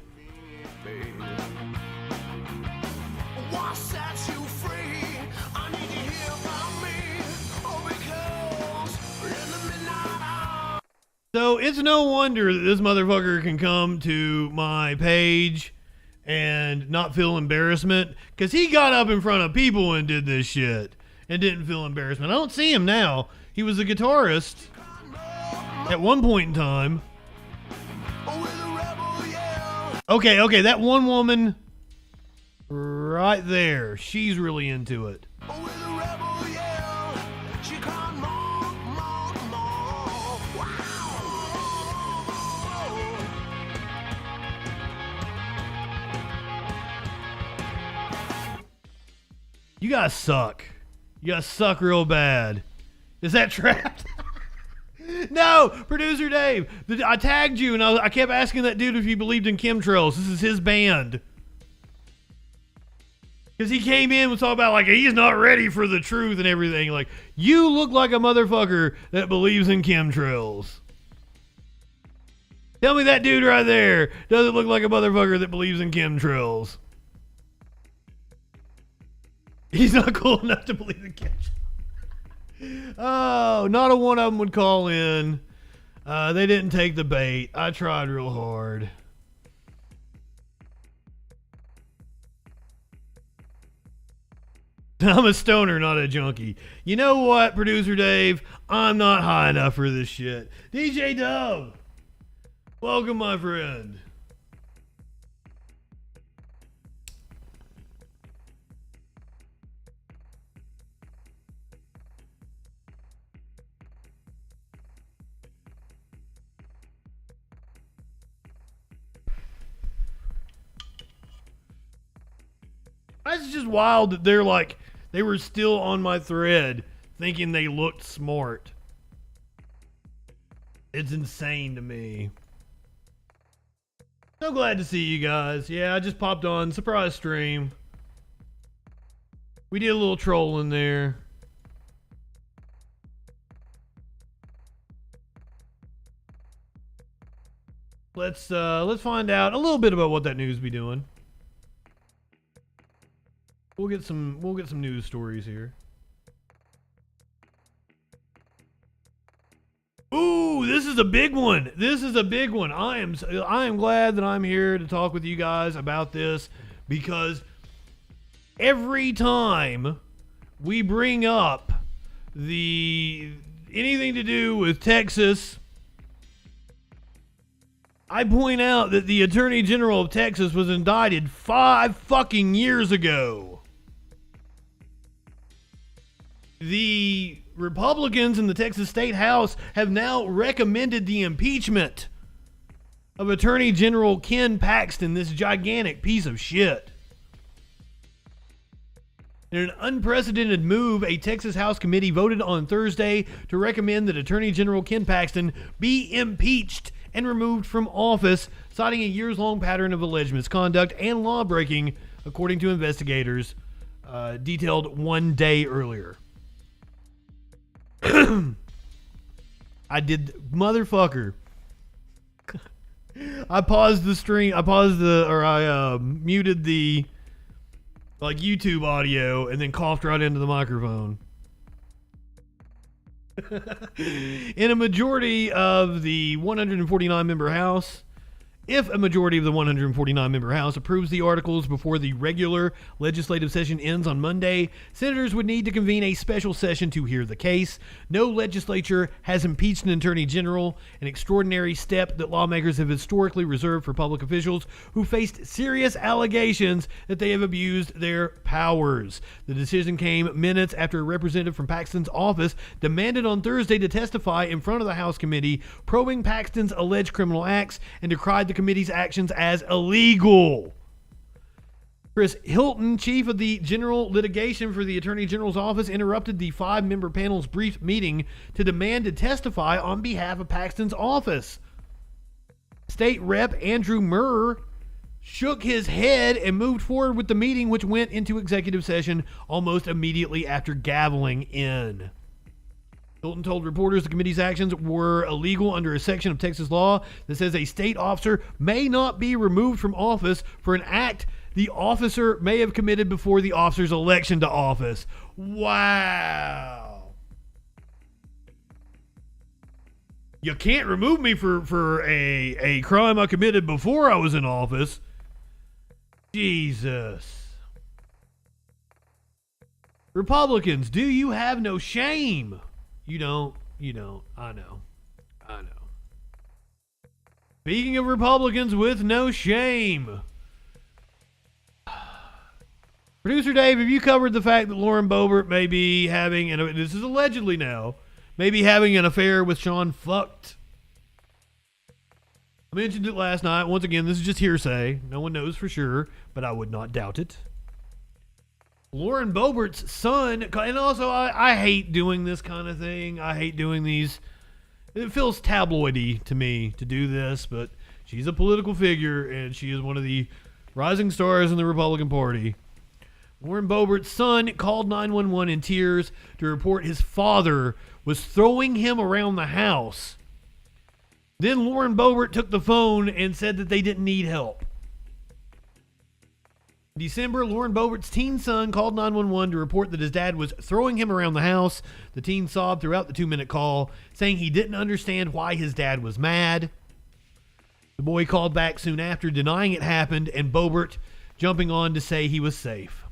Speaker 2: So it's no wonder that this motherfucker can come to my page and not feel embarrassment, because he got up in front of people and did this shit and didn't feel embarrassment. I don't see him now. He was a guitarist at one point in time. Okay, that one woman right there, she's really into it.
Speaker 3: With a rebel yell, she called more, more, more. Wow.
Speaker 2: You guys suck. You guys suck real bad. Is that trapped? No, producer Dave. I tagged you and I kept asking that dude if he believed in chemtrails. This is his band. Because he came in and was talking about like he's not ready for the truth and everything. Like, you look like a motherfucker that believes in chemtrails. Tell me that dude right there doesn't look like a motherfucker that believes in chemtrails. He's not cool enough to believe in chemtrails. Oh, not a one of them would call in. They didn't take the bait. I tried real hard. I'm a stoner, not a junkie. You know what, producer Dave? I'm not high enough for this shit. DJ Dub, welcome, my friend. It's just wild that they were still on my thread thinking they looked smart. It's insane to me. So glad to see you guys. Yeah, I just popped on. Surprise stream. We did a little trolling there. Let's find out a little bit about what that news be doing. We'll get some news stories here. Ooh, this is a big one. This is a big one. I am glad that I'm here to talk with you guys about this, because every time we bring up anything to do with Texas, I point out that the Attorney General of Texas was indicted 5 fucking years ago. The Republicans in the Texas State House have now recommended the impeachment of Attorney General Ken Paxton, this gigantic piece of shit. In an unprecedented move, a Texas House committee voted on Thursday to recommend that Attorney General Ken Paxton be impeached and removed from office, citing a years-long pattern of alleged misconduct and lawbreaking, according to investigators, detailed 1 day earlier. I did, motherfucker. I paused the stream. I muted the YouTube audio and then coughed right into the microphone. In a majority of the 149 member House, if a majority of the 149 member House approves the articles before the regular legislative session ends on Monday, senators would need to convene a special session to hear the case. No legislature has impeached an attorney general, an extraordinary step that lawmakers have historically reserved for public officials who faced serious allegations that they have abused their powers. The decision came minutes after a representative from Paxton's office demanded on Thursday to testify in front of the House committee probing Paxton's alleged criminal acts and decried the committee's actions as illegal. Chris Hilton, chief of the general litigation for the Attorney General's office, interrupted the 5-member panel's brief meeting to demand to testify on behalf of Paxton's office. State Rep Andrew Murr shook his head and moved forward with the meeting, which went into executive session almost immediately after gaveling in. Hilton told reporters the committee's actions were illegal under a section of Texas law that says a state officer may not be removed from office for an act the officer may have committed before the officer's election to office. Wow. You can't remove me for a crime I committed before I was in office. Jesus. Republicans, do you have no shame? You don't. I know. Speaking of Republicans with no shame. Producer Dave, have you covered the fact that Lauren Boebert may be having, and this is allegedly now, may be having an affair with Sean Fucked? I mentioned it last night. Once again, this is just hearsay. No one knows for sure, but I would not doubt it. Lauren Boebert's son, and also I hate doing this kind of thing. I hate doing these. It feels tabloidy to me to do this, but she's a political figure, and she is one of the rising stars in the Republican Party. Lauren Boebert's son called 911 in tears to report his father was throwing him around the house. Then Lauren Boebert took the phone and said that they didn't need help. In December, Lauren Boebert's teen son called 911 to report that his dad was throwing him around the house. The teen sobbed throughout the 2-minute call, saying he didn't understand why his dad was mad. The boy called back soon after, denying it happened, and Boebert jumping on to say he was safe.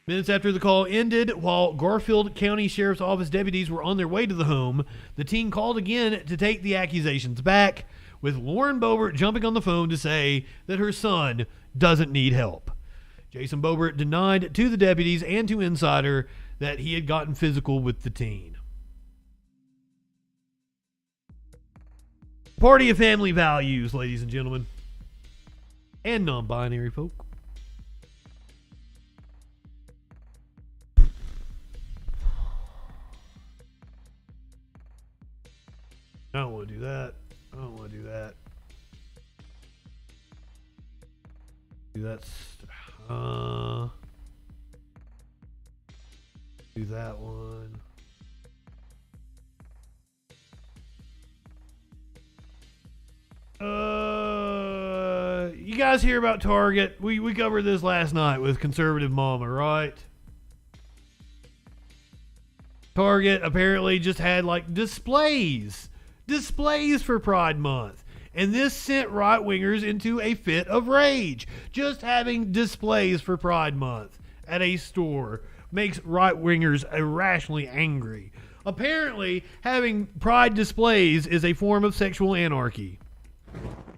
Speaker 2: Minutes after the call ended, while Garfield County Sheriff's Office deputies were on their way to the home, the teen called again to take the accusations back, with Lauren Boebert jumping on the phone to say that her son doesn't need help. Jason Boebert denied to the deputies and to Insider that he had gotten physical with the teen. Party of family values, ladies and gentlemen, and non-binary folk. I don't want to do that. I don't want to do that. Do that. Do that one. You guys hear about Target? We covered this last night with Conservative Mama, right? Target apparently just had like displays for Pride Month. And this sent right-wingers into a fit of rage. Just having displays for Pride Month at a store makes right-wingers irrationally angry. Apparently, having Pride displays is a form of sexual anarchy.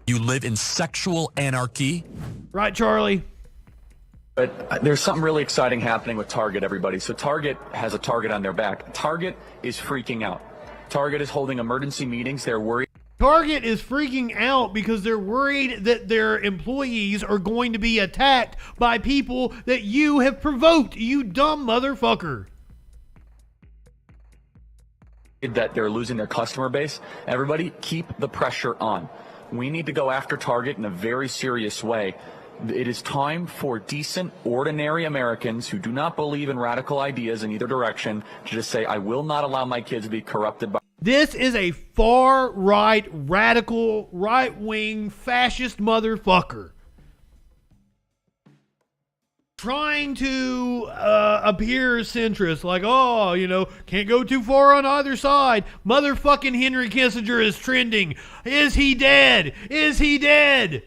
Speaker 4: You live in sexual anarchy?
Speaker 2: Right, Charlie?
Speaker 5: But there's something really exciting happening with Target, everybody. So Target has a target on their back. Target is freaking out. Target is holding emergency meetings. They're worried.
Speaker 2: Target is freaking out because they're worried that their employees are going to be attacked by people that you have provoked, you dumb motherfucker.
Speaker 5: That they're losing their customer base. Everybody, keep the pressure on. We need to go after Target in a very serious way. It is time for decent, ordinary Americans who do not believe in radical ideas in either direction to just say, I will not allow my kids to be corrupted by...
Speaker 2: This is a far-right, radical, right-wing, fascist motherfucker trying to appear centrist, like, oh, you know, can't go too far on either side. Motherfucking Henry Kissinger is trending. Is he dead? Is he dead?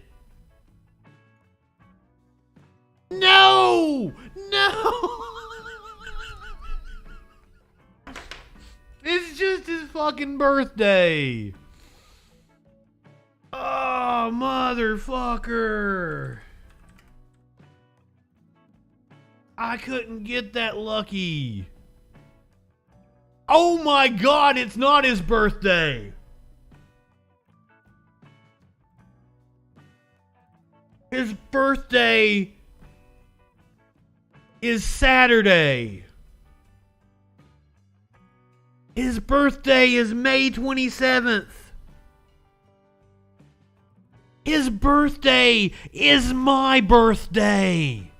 Speaker 2: No! No! It's just his fucking birthday. Oh, motherfucker. I couldn't get that lucky. Oh my God, it's not his birthday. His birthday is Saturday. His birthday is May 27th. His birthday is my birthday.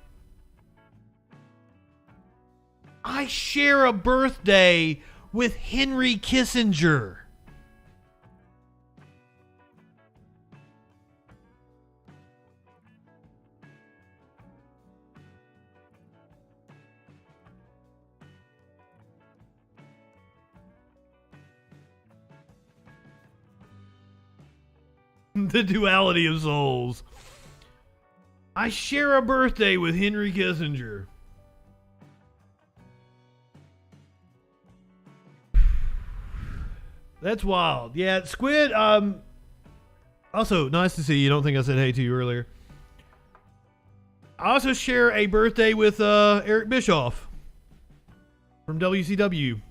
Speaker 2: I share a birthday with Henry Kissinger. The duality of souls. I share a birthday with Henry Kissinger. That's wild. Yeah, Squid, also, nice to see you. Don't think I said hey to you earlier. I also share a birthday with Eric Bischoff from WCW.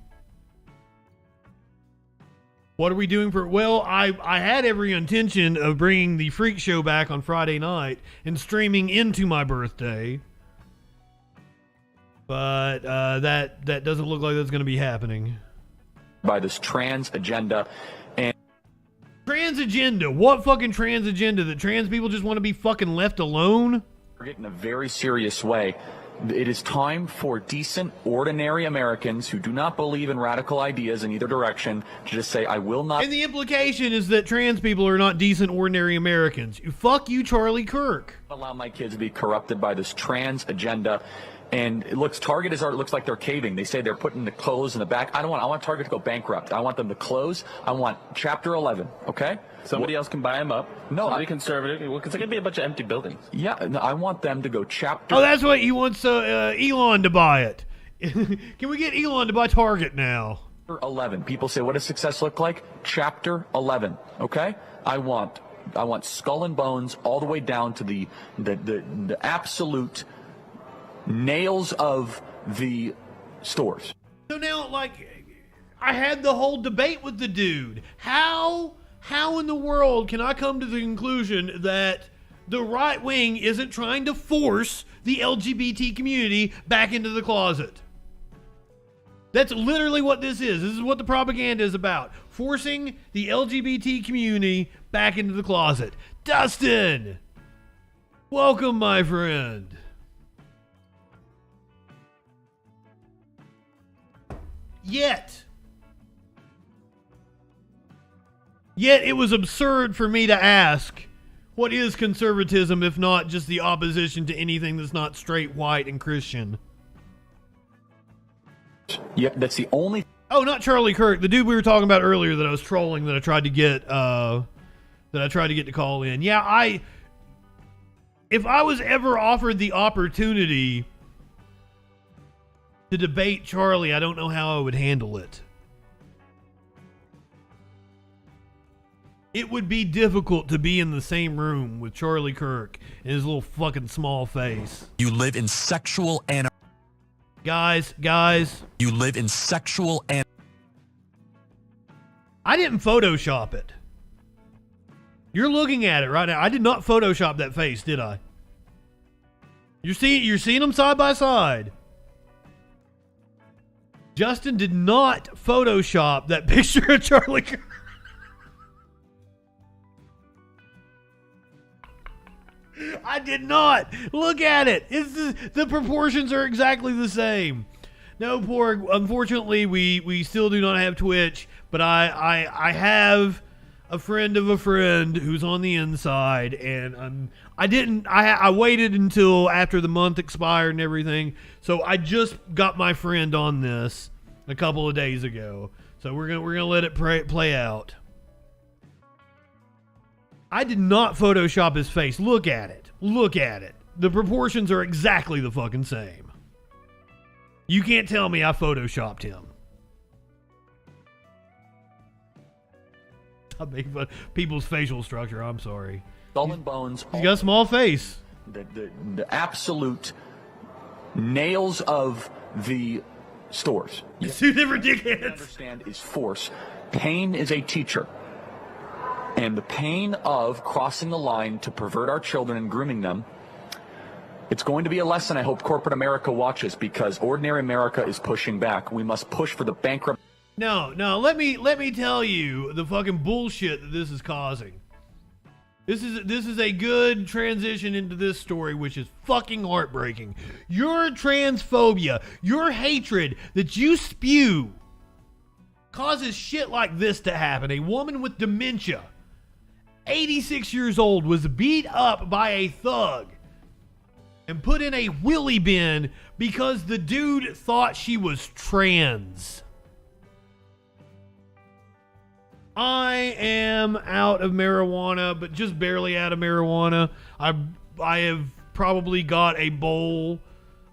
Speaker 2: What are we doing for... Well, I had every intention of bringing the Freak Show back on Friday night and streaming into my birthday. But that doesn't look like that's going to be happening.
Speaker 5: By this trans agenda. And
Speaker 2: trans agenda? What fucking trans agenda? That trans people just want to be fucking left alone?
Speaker 5: in a very serious way. It is time for decent, ordinary Americans who do not believe in radical ideas in either direction to just say, I will not.
Speaker 2: And the implication is that trans people are not decent, ordinary Americans. Fuck you, Charlie Kirk.
Speaker 5: Allow my kids to be corrupted by this trans agenda. And it looks, Target is, it looks like they're caving. They say they're putting the clothes in the back. I want Target to go bankrupt. I want them to close. I want Chapter 11, okay?
Speaker 6: Somebody else can buy them up.
Speaker 5: No,
Speaker 6: somebody conservative. Because there's going to be a bunch of empty buildings.
Speaker 5: Yeah, no, I want them to go Chapter...
Speaker 2: Oh, that's what he wants Elon to buy it. Can we get Elon to buy Target now?
Speaker 5: 11. People say, what does success look like? Chapter 11, okay? I want skull and bones all the way down to the absolute nails of the stores.
Speaker 2: So now, like, I had the whole debate with the dude. How in the world can I come to the conclusion that the right wing isn't trying to force the LGBT community back into the closet? That's literally what this is. This is what the propaganda is about. Forcing the LGBT community back into the closet. Dustin! Welcome, my friend. Yet it was absurd for me to ask, what is conservatism if not just the opposition to anything that's not straight, white, and Christian?
Speaker 5: Yeah, that's the only...
Speaker 2: Oh, not Charlie Kirk, the dude we were talking about earlier that I was trolling, that I tried to get to call in. Yeah, if I was ever offered the opportunity to debate Charlie, I don't know how I would handle it. It would be difficult to be in the same room with Charlie Kirk and his little fucking small face.
Speaker 4: You live in sexual anarchy.
Speaker 2: Guys.
Speaker 4: You live in sexual anarchy.
Speaker 2: I didn't Photoshop it. You're looking at it right now. I did not Photoshop that face, did I? You're seeing them side by side. Justin did not Photoshop that picture of Charlie Kirk. I did not. Look at it. The proportions are exactly the same. No, Porg, unfortunately, we still do not have Twitch, but I have a friend of a friend who's on the inside, and I waited until after the month expired and everything, so I just got my friend on this a couple of days ago. So we're gonna let it play out. I did not Photoshop his face. Look at it. Look at it. The proportions are exactly the fucking same. You can't tell me I Photoshopped him. I'm making fun of people's facial structure. I'm sorry.
Speaker 5: Skull and bones.
Speaker 2: He's got a small face.
Speaker 5: The absolute nails of the stores.
Speaker 2: Two different dickheads.
Speaker 5: Understand is force. Pain is a teacher. And the pain of crossing the line to pervert our children and grooming them, it's going to be a lesson I hope corporate America watches, because ordinary America is pushing back. We must push for the bankrupt.
Speaker 2: No, let me tell you the fucking bullshit that this is causing. This is a good transition into this story, which is fucking heartbreaking. Your transphobia, your hatred that you spew causes shit like this to happen. A woman with dementia, 86 years old, was beat up by a thug and put in a wheelie bin because the dude thought she was trans. I am out of marijuana, but just barely out of marijuana. I have probably got a bowl.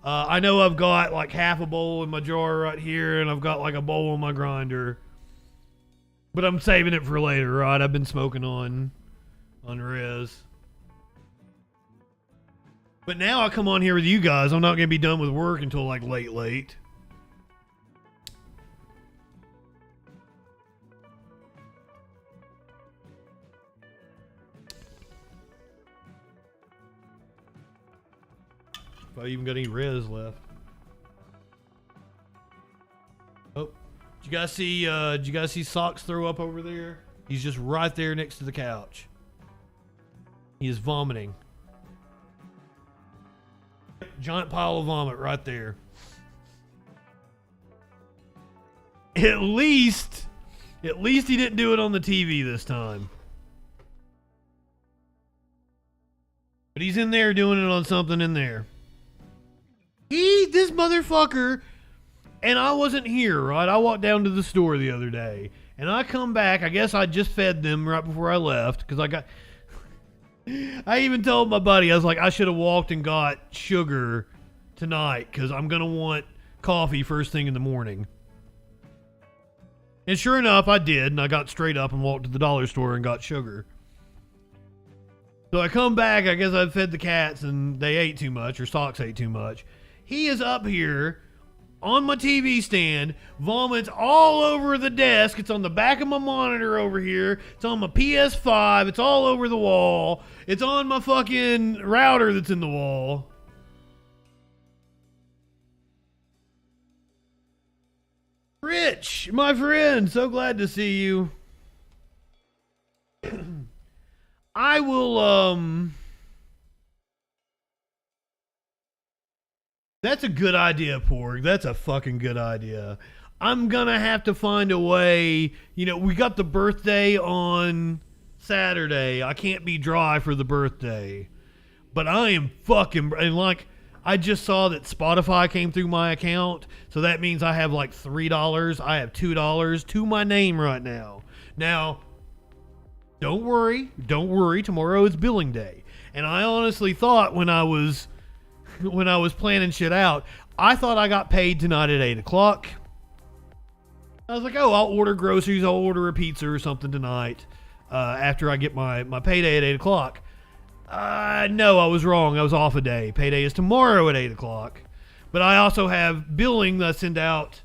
Speaker 2: I know I've got like half a bowl in my jar right here, and I've got like a bowl on my grinder. But I'm saving it for later, right? I've been smoking on Riz. But now I come on here with you guys. I'm not going to be done with work until like late. If I even got any Riz left. Oh, did you guys see Socks throw up over there? He's just right there next to the couch. He is vomiting. Giant pile of vomit right there. At least he didn't do it on the TV this time. But he's in there doing it on something in there. This motherfucker, and I wasn't here, right? I walked down to the store the other day, and I come back. I guess I just fed them right before I left, because I even told my buddy, I was like, I should have walked and got sugar tonight, because I'm going to want coffee first thing in the morning. And sure enough, I did, and I got straight up and walked to the dollar store and got sugar. So I come back, I guess I fed the cats, and they ate too much, or Socks ate too much. He is up here on my TV stand, vomits all over the desk. It's on the back of my monitor over here. It's on my PS5. It's all over the wall. It's on my fucking router that's in the wall. Rich, my friend, so glad to see you. I will, That's a good idea, Porg. That's a fucking good idea. I'm gonna have to find a way. You know, we got the birthday on Saturday. I can't be dry for the birthday. But I am fucking... And like, I just saw that Spotify came through my account. So that means I have like $3. I have $2 to my name right now. Now, don't worry. Don't worry. Tomorrow is billing day. And I honestly thought when I was planning shit out, I thought I got paid tonight at 8 o'clock. I was like, oh, I'll order groceries. I'll order a pizza or something tonight after I get my payday at 8 o'clock. No, I was wrong. I was off a day. Payday is tomorrow at 8 o'clock. But I also have billing that I send out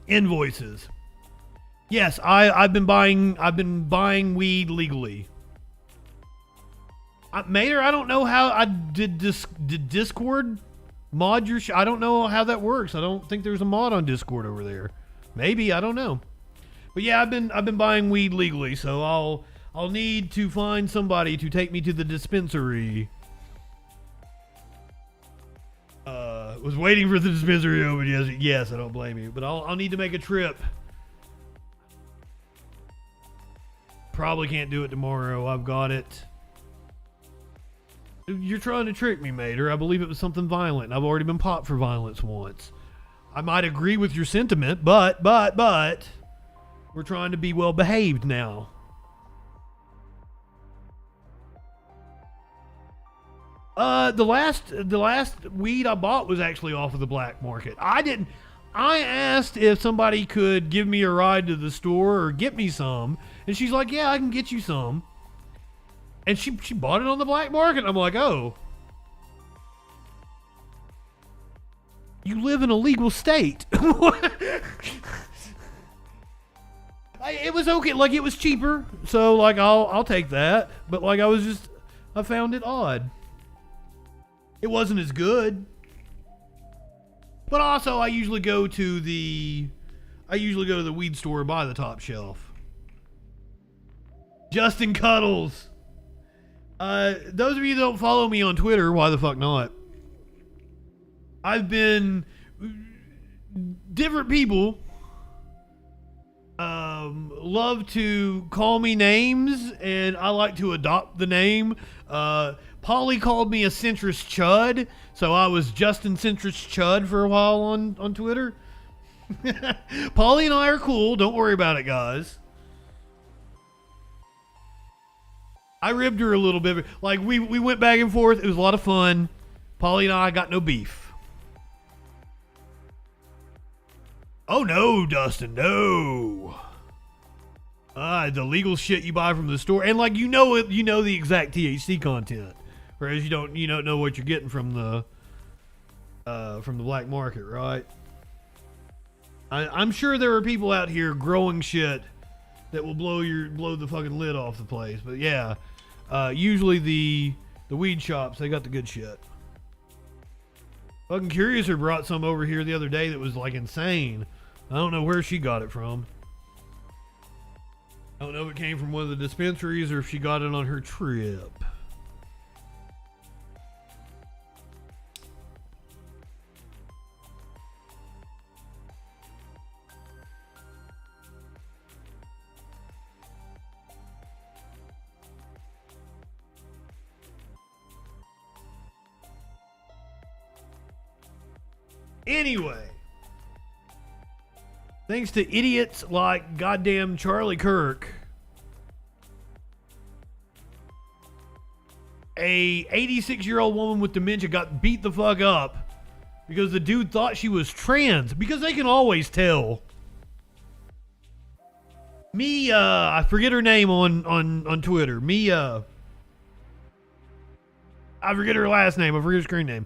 Speaker 2: invoices. Yes, I've been buying weed legally. Mater, I don't know how did Discord mod your I don't know how that works. I don't think there's a mod on Discord over there. Maybe, I don't know. But yeah, I've been buying weed legally, so I'll need to find somebody to take me to the dispensary. Was waiting for the dispensary to open. Yes, I don't blame you. But I'll need to make a trip. Probably can't do it tomorrow. I've got it. You're trying to trick me, Mater. I believe it was something violent. I've already been popped for violence once. I might agree with your sentiment, but we're trying to be well behaved now. The last weed I bought was actually off of the black market. I asked if somebody could give me a ride to the store or get me some, and she's like, yeah, I can get you some. And she bought it on the black market. I'm like, oh. You live in a legal state. It was okay. Like, it was cheaper. So, like, I'll take that. But, like, I found it odd. It wasn't as good. But also, I usually go to the weed store by the top shelf. Justin Cuddles. Those of you that don't follow me on Twitter, why the fuck not? Different people love to call me names, and I like to adopt the name. Polly called me a centrist chud, so I was Justin Centrist Chud for a while on Twitter. Polly and I are cool. Don't worry about it, guys. I ribbed her a little bit. Like, we went back and forth. It was a lot of fun. Polly and I got no beef. Oh no, Dustin, no. The legal shit you buy from the store, and like you know the exact THC content, whereas you don't know what you're getting from the black market, right? I'm sure there are people out here growing shit that will blow the fucking lid off the place, but yeah, usually the weed shops, they got the good shit. Fucking Curiouser brought some over here the other day that was like insane. I don't know where she got it from. I don't know if it came from one of the dispensaries or if she got it on her trip. Anyway, thanks to idiots like goddamn Charlie Kirk, a 86-year-old woman with dementia got beat the fuck up because the dude thought she was trans, because they can always tell. Mia, I forget her name on Twitter. Mia, I forget her last name. I forget her screen name.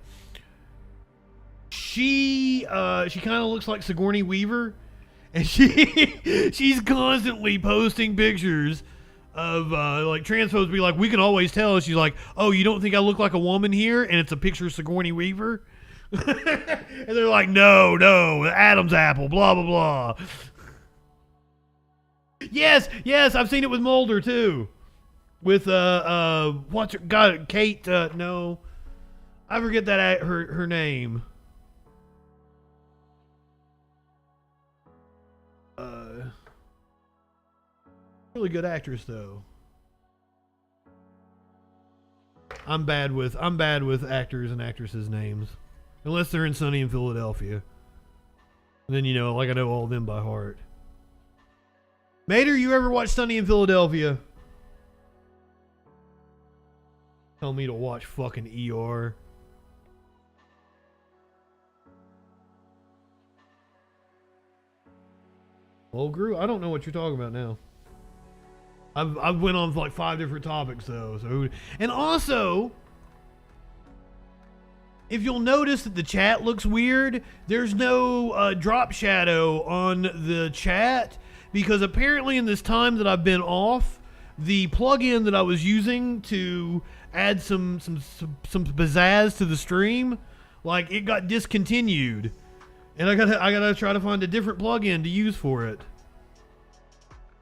Speaker 2: She kind of looks like Sigourney Weaver, and she's constantly posting pictures of like trans folks be like, we can always tell. She's like, oh, you don't think I look like a woman here? And it's a picture of Sigourney Weaver. And they're like, no, Adam's apple, blah blah blah. Yes, I've seen it with Mulder too. With what's her God, Kate? No, I forget that her name. Really good actress though. I'm bad with actors and actresses' names, unless they're in Sunny in Philadelphia. And then like I know all of them by heart. Mater, you ever watch Sunny in Philadelphia? Tell me to watch fucking ER. Well, Gru, I don't know what you're talking about now. I've went on like 5 different topics though. So, and also, if you'll notice that the chat looks weird, there's no drop shadow on the chat, because apparently in this time that I've been off, the plugin that I was using to add some pizzazz to the stream, like it got discontinued, and I gotta try to find a different plugin to use for it.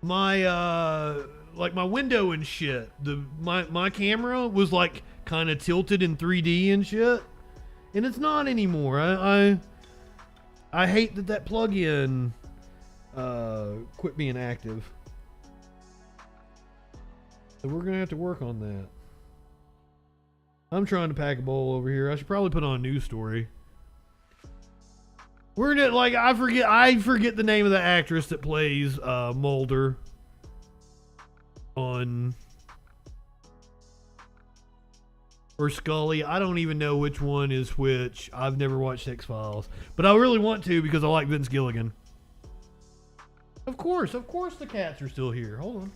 Speaker 2: My like my window and shit, my camera was like kind of tilted in 3D and shit, and it's not anymore. I hate that plugin quit being active. So we're gonna have to work on that. I'm trying to pack a bowl over here. I should probably put on a news story. We're gonna like I forget the name of the actress that plays Mulder on, or Scully. I don't even know which one is which. I've never watched X-Files, but I really want to because I like Vince Gilligan. Of course the cats are still here. Hold on.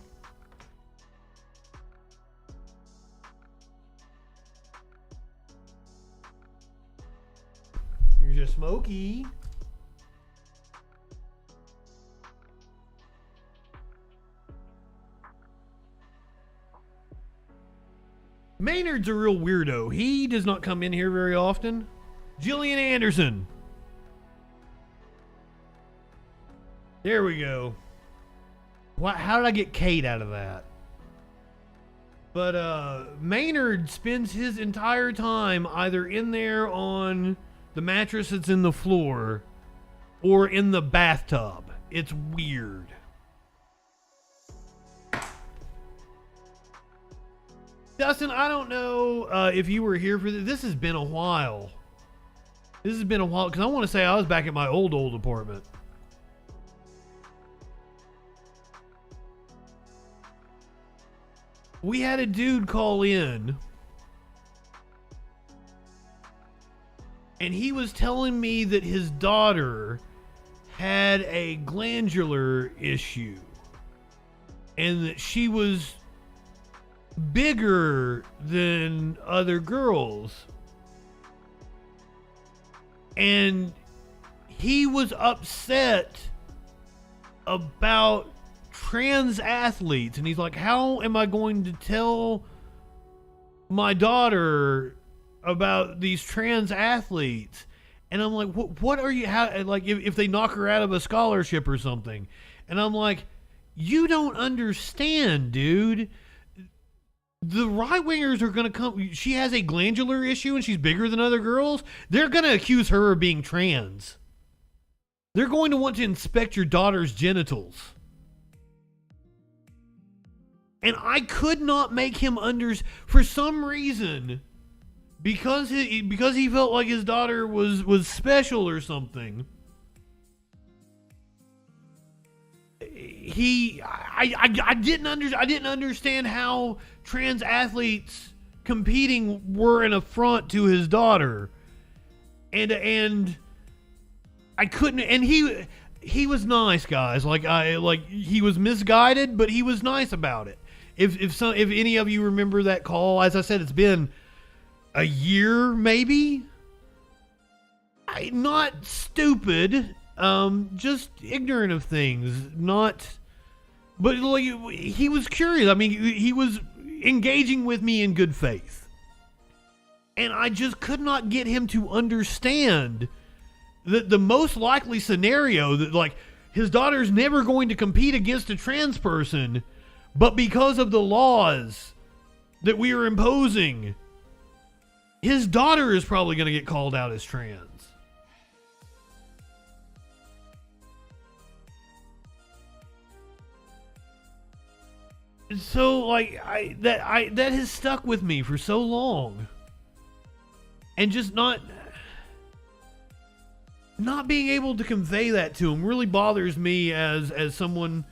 Speaker 2: Here's your Smokey. Maynard's a real weirdo. He does not come in here very often. Jillian Anderson. There we go. How did I get Kate out of that? But Maynard spends his entire time either in there on the mattress that's in the floor or in the bathtub. It's weird. Dustin, I don't know if you were here for this. This has been a while. Because I want to say I was back at my old apartment. We had a dude call in, and he was telling me that his daughter had a glandular issue and that she was bigger than other girls. And he was upset about trans athletes. And he's like, how am I going to tell my daughter about these trans athletes? And I'm like, what are you, if they knock her out of a scholarship or something? And I'm like, you don't understand, dude. The right-wingers are going to come. She has a glandular issue and she's bigger than other girls. They're going to accuse her of being trans. They're going to want to inspect your daughter's genitals. And I could not make him for some reason, because he felt like his daughter was special or something. I didn't understand how trans athletes competing were an affront to his daughter, and I couldn't. And he was nice, guys. He was misguided, but he was nice about it. If any of you remember that call, as I said, it's been a year, maybe. Not stupid. Just ignorant of things, but he was curious. I mean, he was engaging with me in good faith. And I just could not get him to understand that the most likely scenario that his daughter's never going to compete against a trans person, but because of the laws that we are imposing, his daughter is probably going to get called out as trans. So that has stuck with me for so long, and just not being able to convey that to him really bothers me as someone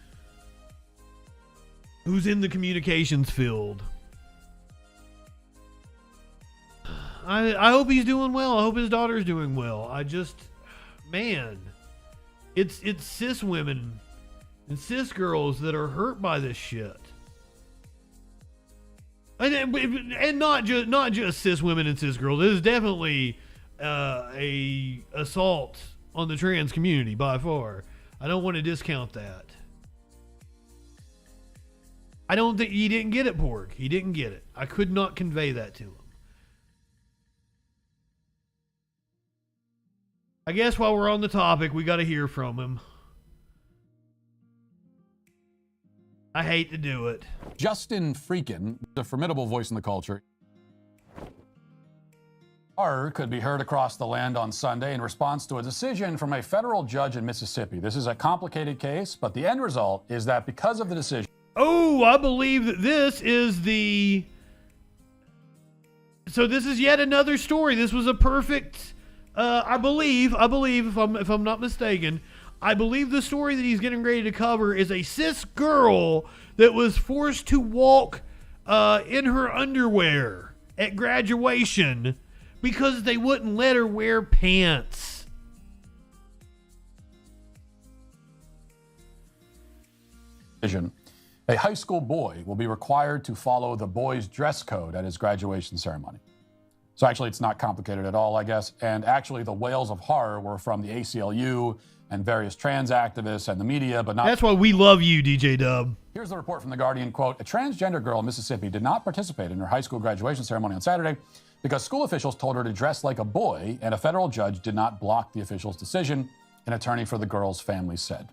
Speaker 2: who's in the communications field. I hope he's doing well. I hope his daughter's doing well. It's cis women and cis girls that are hurt by this shit. And not just cis women and cis girls. It is definitely a assault on the trans community by far. I don't want to discount that. I don't think he didn't get it, Porg. He didn't get it. I could not convey that to him. I guess while we're on the topic, we got to hear from him. I hate to do it.
Speaker 7: JustinFREAKIN, a formidable voice in the culture. Thur could be heard across the land on Sunday in response to a decision from a federal judge in Mississippi. This is a complicated case, but the end result is that because of the decision...
Speaker 2: Oh, I believe that this is So this is yet another story. This was a perfect... I believe, if I'm not mistaken, I believe the story that he's getting ready to cover is a cis girl that was forced to walk in her underwear at graduation because they wouldn't let her wear pants.
Speaker 7: A high school boy will be required to follow the boys' dress code at his graduation ceremony. So actually, it's not complicated at all, I guess. And actually, the wails of horror were from the ACLU and various trans activists and the media, but not...
Speaker 2: That's why we love you, DJ Dub.
Speaker 7: Here's the report from The Guardian, quote, a transgender girl in Mississippi did not participate in her high school graduation ceremony on Saturday because school officials told her to dress like a boy, and a federal judge did not block the official's decision, an attorney for the girl's family said.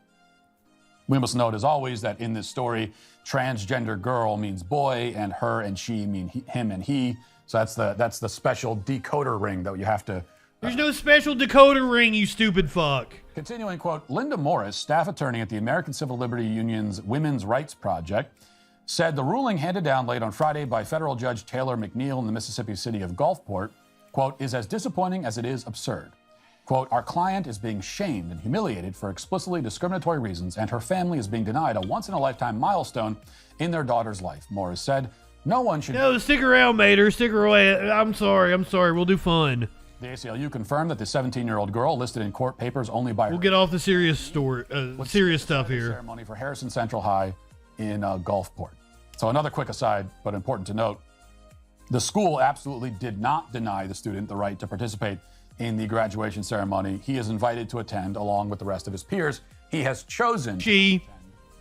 Speaker 7: We must note, as always, that in this story, transgender girl means boy, and her and she mean him and he. So that's the special decoder ring that you have to...
Speaker 2: There's no special decoder ring, you stupid fuck.
Speaker 7: Continuing, quote, Linda Morris, staff attorney at the American Civil Liberty Union's Women's Rights Project, said the ruling handed down late on Friday by federal judge Taylor McNeil in the Mississippi city of Gulfport, quote, is as disappointing as it is absurd. Quote, our client is being shamed and humiliated for explicitly discriminatory reasons, and her family is being denied a once-in-a-lifetime milestone in their daughter's life, Morris said. No one should...
Speaker 2: No, stick around, Mater. Stick around. I'm sorry. We'll do fun.
Speaker 7: The ACLU confirmed that the 17-year-old girl, listed in court papers only by
Speaker 2: We'll get off the serious serious stuff here.
Speaker 7: ceremony for Harrison Central High in Gulfport. So another quick aside, but important to note, the school absolutely did not deny the student the right to participate in the graduation ceremony. He is invited to attend along with the rest of his peers. He has chosen to attend,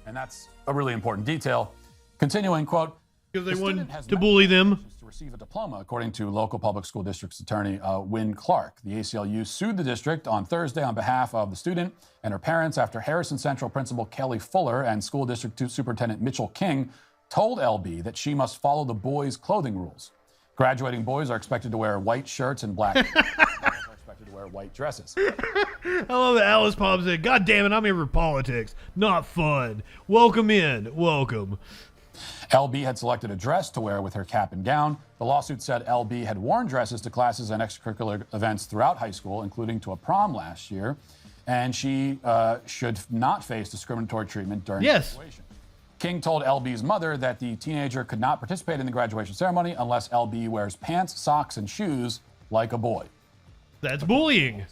Speaker 7: and that's a really important detail. Continuing, quote,
Speaker 2: Because they
Speaker 7: "The
Speaker 2: want
Speaker 7: student has
Speaker 2: to
Speaker 7: met
Speaker 2: bully them.
Speaker 7: conditions to receive a diploma, according to local public school district's attorney, Wynn Clark. The ACLU sued the district on Thursday on behalf of the student and her parents after Harrison Central principal Kelly Fuller and school district superintendent Mitchell King told LB that she must follow the boys' clothing rules. Graduating boys are expected to wear white shirts and black girls are expected to wear white dresses.
Speaker 2: I love that Alice Pop said, God damn it, I'm here for politics, not fun. Welcome in. Welcome.
Speaker 7: LB had selected a dress to wear with her cap and gown. The lawsuit said LB had worn dresses to classes and extracurricular events throughout high school, including to a prom last year, and she should not face discriminatory treatment during graduation. King told LB's mother that the teenager could not participate in the graduation ceremony unless LB wears pants, socks, and shoes like a boy.
Speaker 2: That's bullying.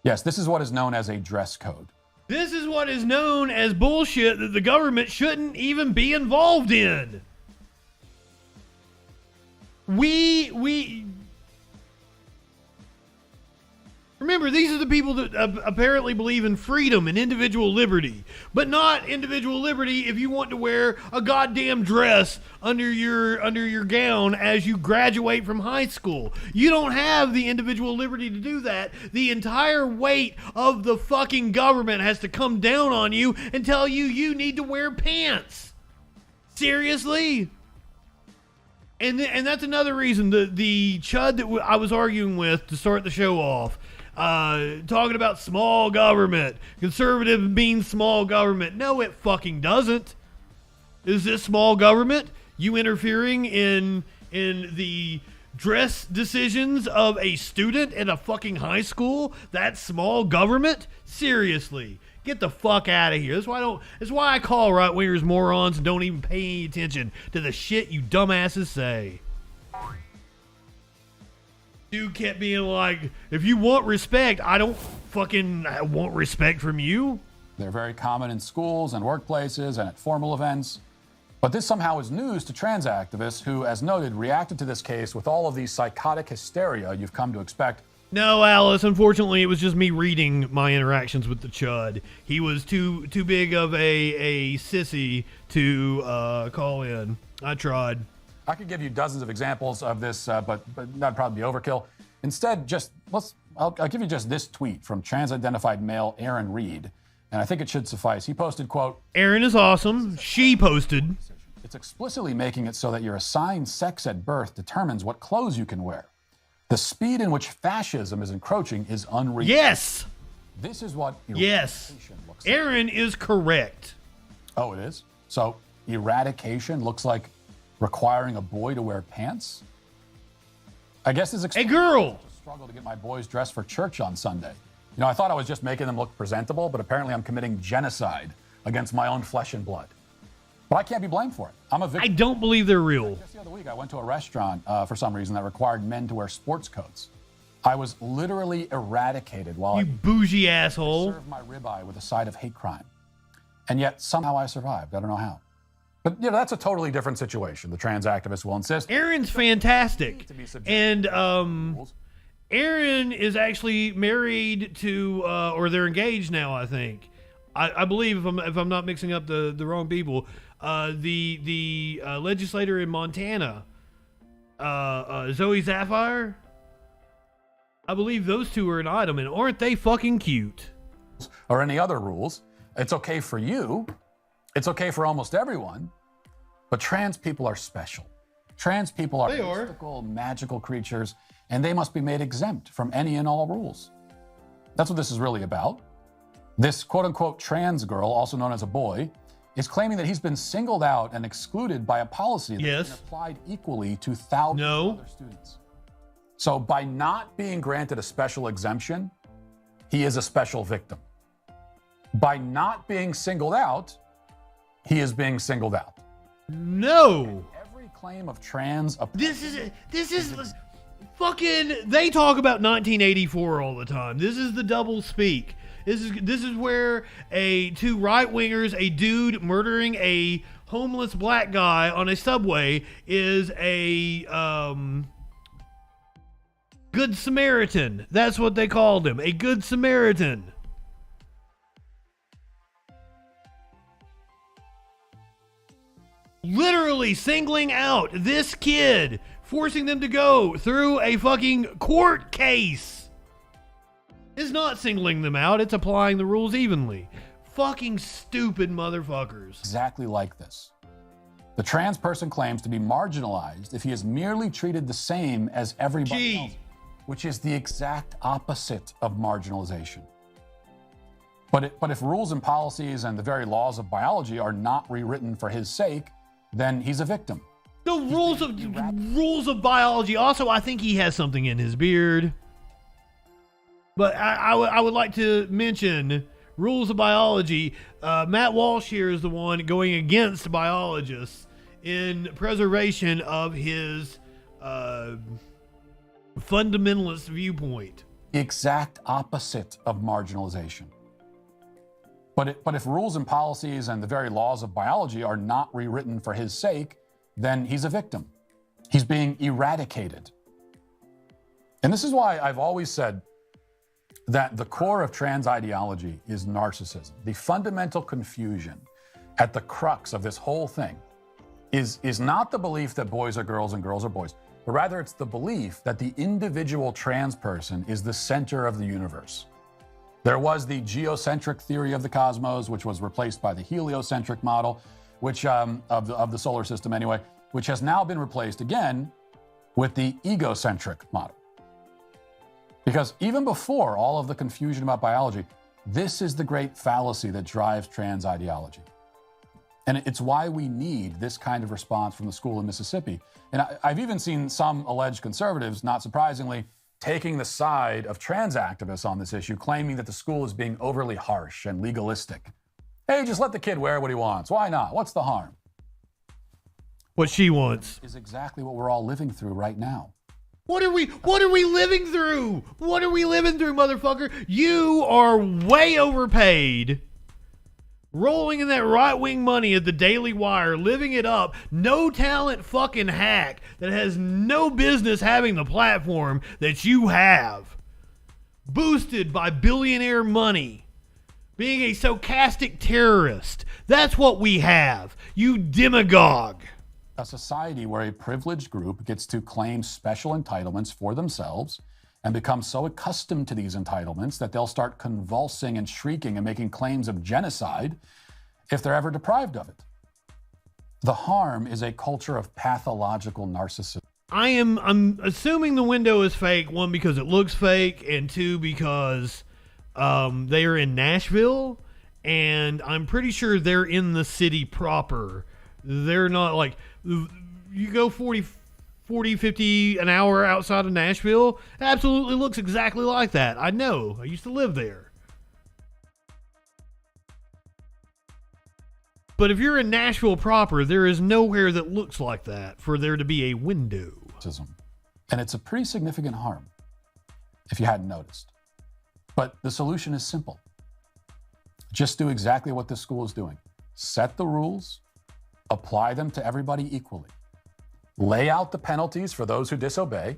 Speaker 7: Yes, this is what is known as a dress code.
Speaker 2: This is what is known as bullshit that the government shouldn't even be involved in. Remember, these are the people that apparently believe in freedom and individual liberty, but not individual liberty if you want to wear a goddamn dress under your gown as you graduate from high school. You don't have the individual liberty to do that. The entire weight of the fucking government has to come down on you and tell you you need to wear pants. Seriously? And that's another reason the chud that I was arguing with to start the show off, talking about small government, conservative means small government. No, it fucking doesn't. Is this small government? You interfering in the dress decisions of a student at a fucking high school? That's small government? Seriously. Get the fuck out of here. That's why I call right wingers morons and don't even pay any attention to the shit you dumbasses say. Dude kept being like, if you want respect, I don't fucking want respect from you.
Speaker 7: They're very common in schools and workplaces and at formal events. But this somehow is news to trans activists who, as noted, reacted to this case with all of the psychotic hysteria you've come to expect.
Speaker 2: No, Alice, unfortunately, it was just me reading my interactions with the chud. He was too big of a sissy to call in. I tried.
Speaker 7: I could give you dozens of examples of this, but that'd probably be overkill. Instead, I'll give you just this tweet from trans-identified male Aaron Reed, and I think it should suffice. He posted, quote,
Speaker 2: Aaron is awesome. She posted,
Speaker 7: "It's explicitly making it so that your assigned sex at birth determines what clothes you can wear. The speed in which fascism is encroaching is unreal."
Speaker 2: Yes.
Speaker 7: This is what
Speaker 2: Yes.
Speaker 7: eradication looks like.
Speaker 2: Aaron is correct.
Speaker 7: Oh, it is? So eradication looks like requiring a boy to wear pants? I guess it's
Speaker 2: A girl.
Speaker 7: struggle to get my boys dressed for church on Sunday. You know, I thought I was just making them look presentable, but apparently I'm committing genocide against my own flesh and blood. But I can't be blamed for it. I'm a
Speaker 2: I
Speaker 7: victim.
Speaker 2: don't believe they're real.
Speaker 7: Just the other week, I went to a restaurant for some reason that required men to wear sports coats. I was literally eradicated while
Speaker 2: You
Speaker 7: I
Speaker 2: bougie asshole.
Speaker 7: served my ribeye with a side of hate crime. And yet somehow I survived. I don't know how. But, you know, that's a totally different situation. The trans activists will insist.
Speaker 2: Aaron's fantastic. And Aaron is actually married to, or they're engaged now, I think. I believe, if I'm not mixing up the wrong people, the legislator in Montana, Zoe Sapphire, I believe those two are an item, and aren't they fucking cute?
Speaker 7: Or any other rules. It's okay for you. It's okay for almost everyone. But trans people are special. Trans people are mystical, magical creatures, and they must be made exempt from any and all rules. That's what this is really about. This quote-unquote trans girl, also known as a boy, is claiming that he's been singled out and excluded by a policy that's been applied equally to thousands of other students. So by not being granted a special exemption, he is a special victim. By not being singled out, he is being singled out.
Speaker 2: No.
Speaker 7: Every claim of trans
Speaker 2: This is Fucking, they talk about 1984 all the time. This is the double speak. This is where two right wingers, a dude murdering a homeless black guy on a subway, is a Good Samaritan. That's what they called him, a Good Samaritan. Literally singling out this kid, forcing them to go through a fucking court case. It's not singling them out, it's applying the rules evenly. Fucking stupid motherfuckers.
Speaker 7: Exactly like this. The trans person claims to be marginalized if he is merely treated the same as everybody else, which is the exact opposite of marginalization. But if rules and policies and the very laws of biology are not rewritten for his sake, then he's a victim.
Speaker 2: The rules of biology. Also, I think he has something in his beard. But I would like to mention rules of biology. Matt Walsh here is the one going against biologists in preservation of his fundamentalist viewpoint.
Speaker 7: The exact opposite of marginalization. But if rules and policies and the very laws of biology are not rewritten for his sake, then he's a victim. He's being eradicated. And this is why I've always said that the core of trans ideology is narcissism. The fundamental confusion at the crux of this whole thing is not the belief that boys are girls and girls are boys, but rather it's the belief that the individual trans person is the center of the universe. There was the geocentric theory of the cosmos, which was replaced by the heliocentric model, which of the solar system anyway, which has now been replaced again with the egocentric model. Because even before all of the confusion about biology, this is the great fallacy that drives trans ideology. And it's why we need this kind of response from the school in Mississippi. And I've even seen some alleged conservatives, not surprisingly, taking the side of trans activists on this issue, claiming that the school is being overly harsh and legalistic. Hey, just let the kid wear what he wants. Why not? What's the harm?
Speaker 2: What she wants
Speaker 7: is exactly what we're all living through right now.
Speaker 2: What are we living through? What are we living through, motherfucker? You are way overpaid. Rolling in that right-wing money at the Daily Wire, living it up, no talent fucking hack that has no business having the platform that you have. Boosted by billionaire money. Being a sarcastic terrorist. That's what we have. You demagogue.
Speaker 7: A society where a privileged group gets to claim special entitlements for themselves and become so accustomed to these entitlements that they'll start convulsing and shrieking and making claims of genocide if they're ever deprived of it. The harm is a culture of pathological narcissism.
Speaker 2: I'm assuming the window is fake, one, because it looks fake, and two, because they are in Nashville, and I'm pretty sure they're in the city proper. They're not like, you go 40, 50 an hour outside of Nashville, it absolutely looks exactly like that. I know. I used to live there. But if you're in Nashville proper, there is nowhere that looks like that for there to be a window.
Speaker 7: And it's a pretty significant harm, if you hadn't noticed. But the solution is simple. Just do exactly what this school is doing. Set the rules, apply them to everybody equally. Lay out the penalties for those who disobey,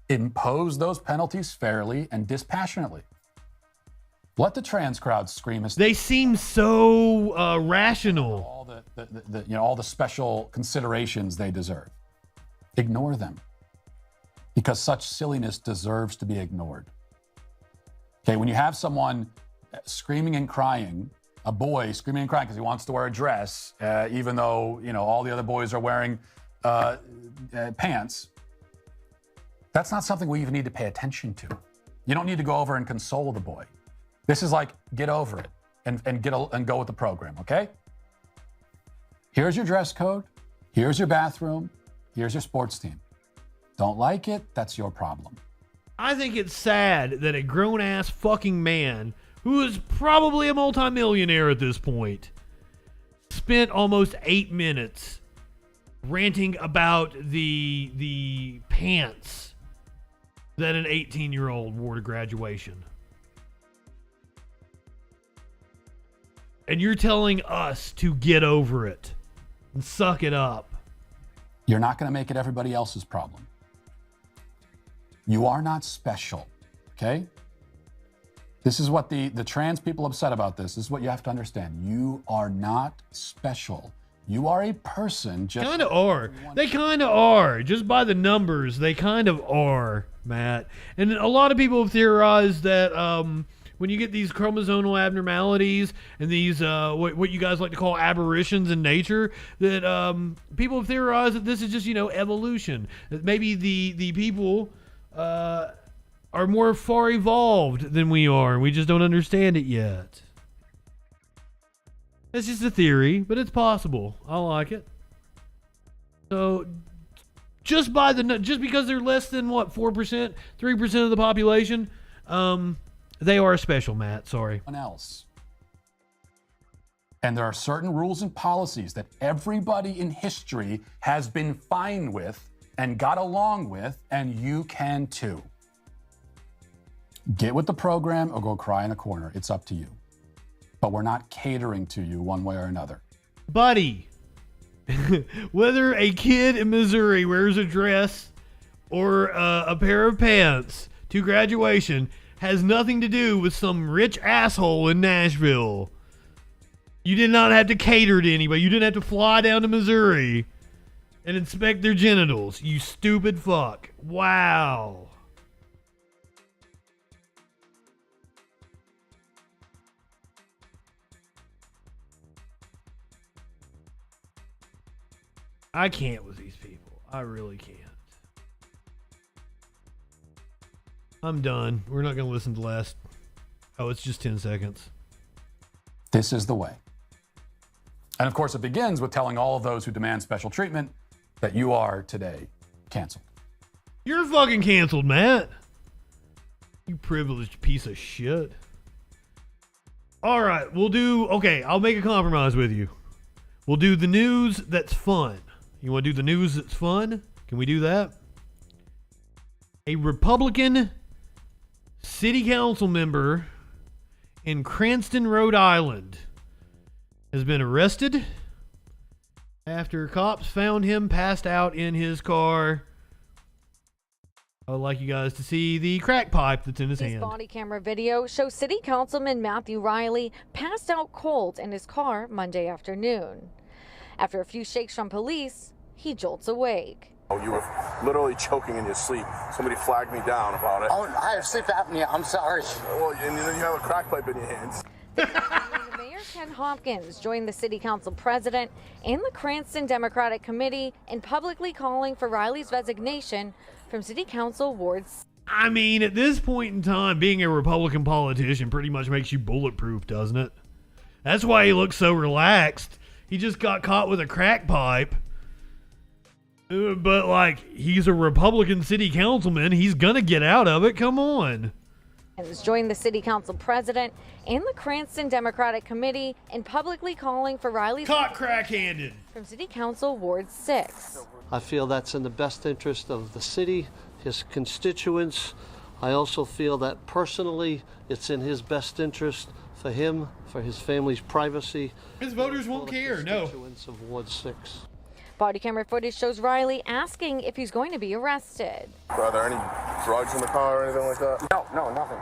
Speaker 7: impose those penalties fairly and dispassionately. Let the trans crowd scream as
Speaker 2: they seem so rational.
Speaker 7: All the special considerations they deserve. Ignore them, because such silliness deserves to be ignored. Okay, when you have someone screaming and crying, a boy screaming and crying because he wants to wear a dress, even though all the other boys are wearing pants, that's not something we even need to pay attention to. You don't need to go over and console the boy. This is like, get over it and go with the program, okay? Here's your dress code. Here's your bathroom. Here's your sports team. Don't like it? That's your problem.
Speaker 2: I think it's sad that a grown-ass fucking man, who is probably a multimillionaire at this point, spent almost 8 minutes ranting about the pants that an 18-year-old wore to graduation. And you're telling us to get over it and suck it up.
Speaker 7: You're not going to make it everybody else's problem. You are not special, okay? This is what the trans people upset about this. This is what you have to understand. You are not special. You are a person. Just
Speaker 2: kind of are. They kind of are. Just by the numbers, they kind of are, Matt. And a lot of people have theorized that when you get these chromosomal abnormalities and these what you guys like to call aberrations in nature, that people have theorized that this is just, evolution. That maybe the people are more far evolved than we are, and we just don't understand it yet. It's just a theory, but it's possible. I like it. So, just because they're less than 4%, 3% of the population, they are special, Matt. Sorry.
Speaker 7: Else. And there are certain rules and policies that everybody in history has been fine with and got along with, and you can too. Get with the program or go cry in a corner. It's up to you. But we're not catering to you one way or another.
Speaker 2: Buddy, whether a kid in Missouri wears a dress or a pair of pants to graduation has nothing to do with some rich asshole in Nashville. You did not have to cater to anybody. You didn't have to fly down to Missouri and inspect their genitals. You stupid fuck. Wow. I can't with these people. I really can't. I'm done. We're not going to listen to the last... Oh, it's just 10 seconds.
Speaker 7: This is the way. And of course, it begins with telling all of those who demand special treatment that you are today canceled.
Speaker 2: You're fucking canceled, Matt. You privileged piece of shit. All right, I'll make a compromise with you. We'll do the news that's fun. You want to do the news that's fun? Can we do that? A Republican city council member in Cranston, Rhode Island has been arrested after cops found him passed out in his car. I would like you guys to see the crack pipe that's in his hand.
Speaker 8: Body camera video shows City Councilman Matthew Riley passed out cold in his car Monday afternoon. After a few shakes from police, he jolts awake.
Speaker 9: You were literally choking in your sleep. Somebody flagged me down about it.
Speaker 10: Oh, I have sleep apnea. I'm sorry.
Speaker 9: Well, and then you have a crack pipe in your hands.
Speaker 8: Mayor Ken Hopkins joined the city council president and the Cranston Democratic Committee in publicly calling for Riley's resignation from City Council wards.
Speaker 2: I mean, at this point in time, being a Republican politician pretty much makes you bulletproof, doesn't it? That's why he looks so relaxed. He just got caught with a crack pipe. But, he's a Republican city councilman. He's going to get out of it. Come on.
Speaker 8: Joined the city council president and the Cranston Democratic Committee in publicly calling for Riley's
Speaker 2: caught crack-handed
Speaker 8: from City Council Ward 6.
Speaker 11: I feel that's in the best interest of the city, his constituents. I also feel that personally it's in his best interest for him, for his family's privacy.
Speaker 2: His voters won't care, no.
Speaker 11: Constituents of Ward 6.
Speaker 8: Body camera footage shows Riley asking if he's going to be arrested.
Speaker 9: Are there any drugs in the car or anything like that?
Speaker 10: No, nothing.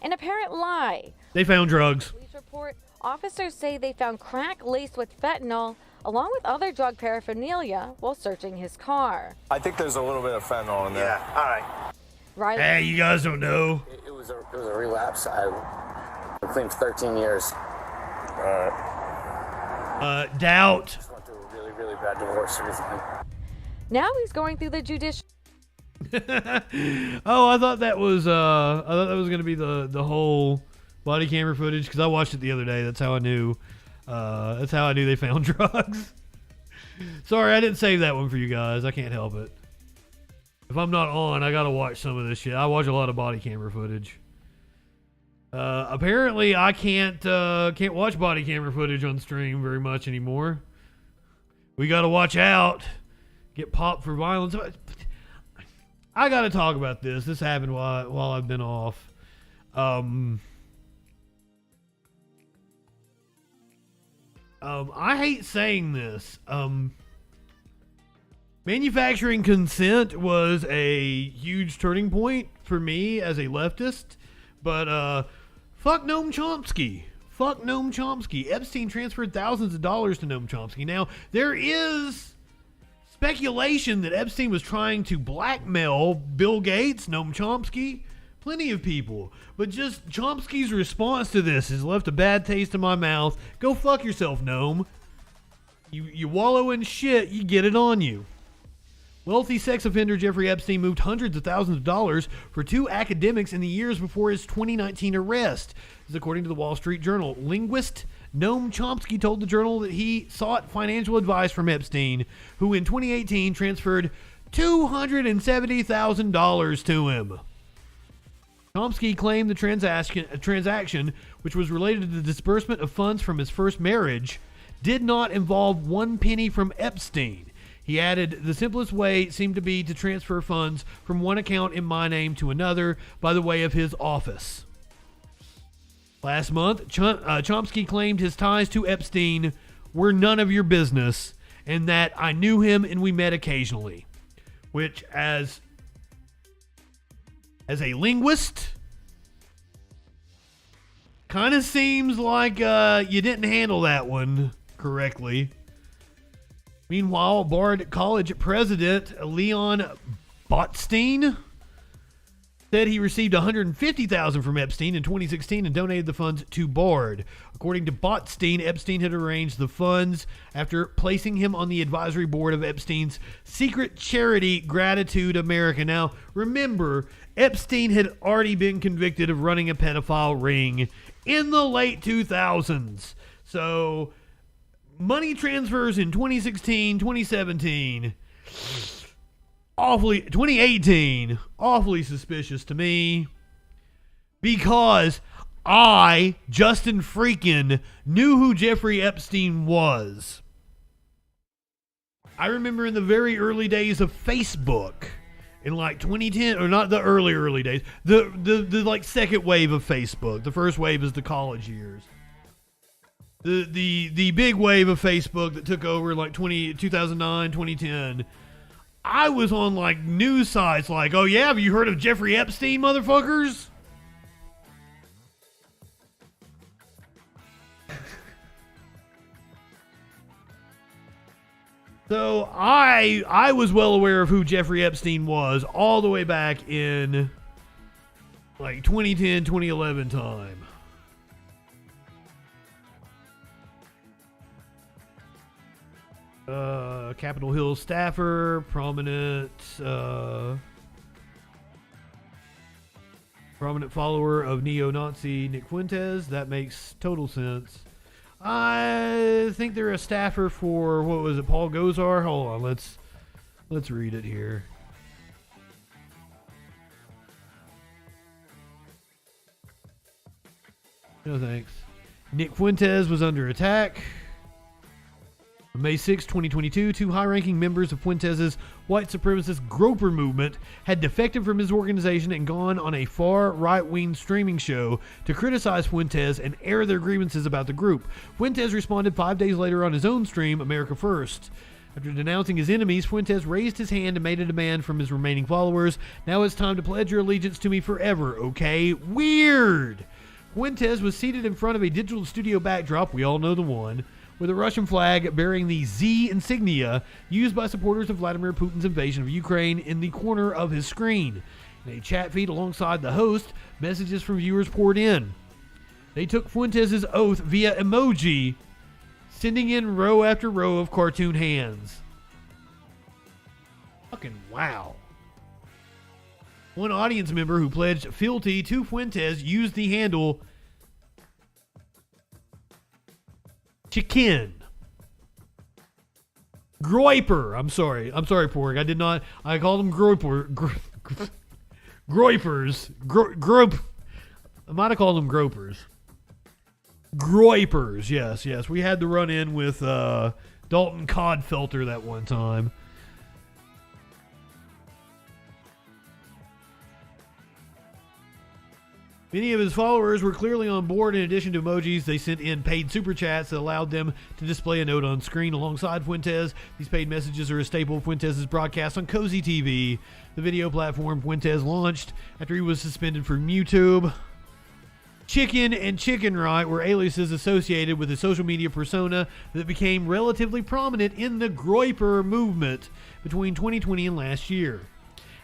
Speaker 8: An apparent lie.
Speaker 2: They found drugs.
Speaker 8: Police report, officers say they found crack laced with fentanyl along with other drug paraphernalia while searching his car.
Speaker 9: I think there's a little bit of fentanyl in there.
Speaker 10: Yeah, all right.
Speaker 8: Riley,
Speaker 2: hey, you guys don't know.
Speaker 10: It was a relapse. I claimed 13 years.
Speaker 9: All right.
Speaker 2: Doubt.
Speaker 10: Went through a really, really bad divorce recently.
Speaker 8: now he's going through the judicial.
Speaker 2: Oh, I thought that was going to be the whole body camera footage because I watched it the other day. That's how I knew. That's how I knew they found drugs. Sorry, I didn't save that one for you guys. I can't help it. If I'm not on, I gotta watch some of this shit. I watch a lot of body camera footage. Apparently, I can't watch body camera footage on stream very much anymore. We gotta watch out. Get popped for violence. I got to talk about this. This happened while I've been off. I hate saying this. Manufacturing consent was a huge turning point for me as a leftist, but fuck Noam Chomsky. Fuck Noam Chomsky. Epstein transferred thousands of dollars to Noam Chomsky. Now, there is speculation that Epstein was trying to blackmail Bill Gates, Noam Chomsky, plenty of people. But just Chomsky's response to this has left a bad taste in my mouth. Go fuck yourself, Noam. You wallow in shit, you get it on you. Wealthy sex offender Jeffrey Epstein moved hundreds of thousands of dollars for 2 academics in the years before his 2019 arrest. This is according to the Wall Street Journal. Linguist Noam Chomsky told the Journal that he sought financial advice from Epstein, who in 2018 transferred $270,000 to him. Chomsky claimed the transaction, which was related to the disbursement of funds from his first marriage, did not involve one penny from Epstein. He added, the simplest way seemed to be to transfer funds from one account in my name to another by the way of his office. Last month, Chomsky claimed his ties to Epstein were none of your business and that I knew him and we met occasionally. Which, as a linguist, kind of seems like you didn't handle that one correctly. Meanwhile, Bard College president Leon Botstein said he received $150,000 from Epstein in 2016 and donated the funds to Bard. According to Botstein, Epstein had arranged the funds after placing him on the advisory board of Epstein's secret charity Gratitude America. Now, remember, Epstein had already been convicted of running a pedophile ring in the late 2000s. So, money transfers in 2016, 2017, 2018, awfully suspicious to me, because I, JustinFREAKIN, knew who Jeffrey Epstein was. I remember in the very early days of Facebook, in like 2010, or not the early days, the like second wave of Facebook. The first wave is the college years. The big wave of Facebook that took over like 2009, 2010. I was on like news sites like, oh yeah, have you heard of Jeffrey Epstein, motherfuckers? So I was well aware of who Jeffrey Epstein was all the way back in like 2010, 2011 time. Capitol Hill staffer, prominent follower of neo-Nazi Nick Fuentes. That makes total sense. I think they're a staffer for, what was it, Paul Gosar? Hold on, let's read it here. No thanks. Nick Fuentes was under attack. On May 6, 2022, 2 high-ranking members of Fuentes' white supremacist Groper movement had defected from his organization and gone on a far right-wing streaming show to criticize Fuentes and air their grievances about the group. Fuentes responded 5 days later on his own stream, America First. After denouncing his enemies, Fuentes raised his hand and made a demand from his remaining followers. Now it's time to pledge your allegiance to me forever, okay? Weird! Fuentes was seated in front of a digital studio backdrop, we all know the one, with a Russian flag bearing the Z insignia used by supporters of Vladimir Putin's invasion of Ukraine in the corner of his screen. In a chat feed alongside the host, messages from viewers poured in. They took Fuentes' oath via emoji, sending in row after row of cartoon hands. Fucking wow. One audience member who pledged fealty to Fuentes used the handle Chicken. Groiper. I'm sorry, Porg. I called them Groiper. Groipers. I might have called them Gropers. Groipers. Yes. We had to run in with Dalton Codfelter that one time. Many of his followers were clearly on board. In addition to emojis, they sent in paid super chats that allowed them to display a note on screen alongside Fuentes. These paid messages are a staple of Fuentes' broadcast on Cozy TV, the video platform Fuentes launched after he was suspended from YouTube. Chicken and Chicken Right were aliases associated with a social media persona that became relatively prominent in the Groyper movement between 2020 and last year.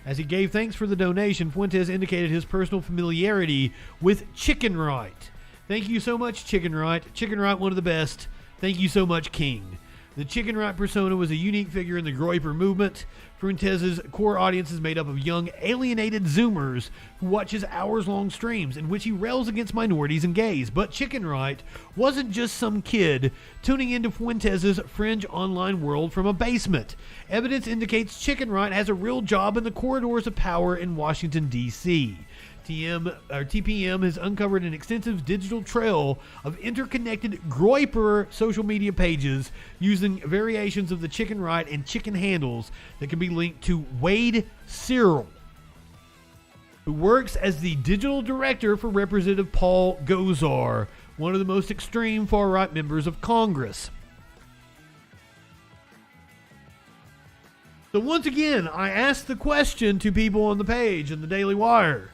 Speaker 2: As he gave thanks for the donation, Fuentes indicated his personal familiarity with Chicken Right. Thank you so much, Chicken Right. Chicken Right, one of the best. Thank you so much, King. The Chicken Right persona was a unique figure in the Groyper movement. Fuentes' core audience is made up of young, alienated Zoomers who watch his hours-long streams in which he rails against minorities and gays. But Chicken Right wasn't just some kid tuning into Fuentes' fringe online world from a basement. Evidence indicates Chicken Right has a real job in the corridors of power in Washington, D.C. TPM has uncovered an extensive digital trail of interconnected Groyper social media pages using variations of the Chicken Right and Chicken handles that can be linked to Wade Cyril, who works as the digital director for Representative Paul Gosar, one of the most extreme far-right members of Congress. So once again, I asked the question to people on the page in the Daily Wire.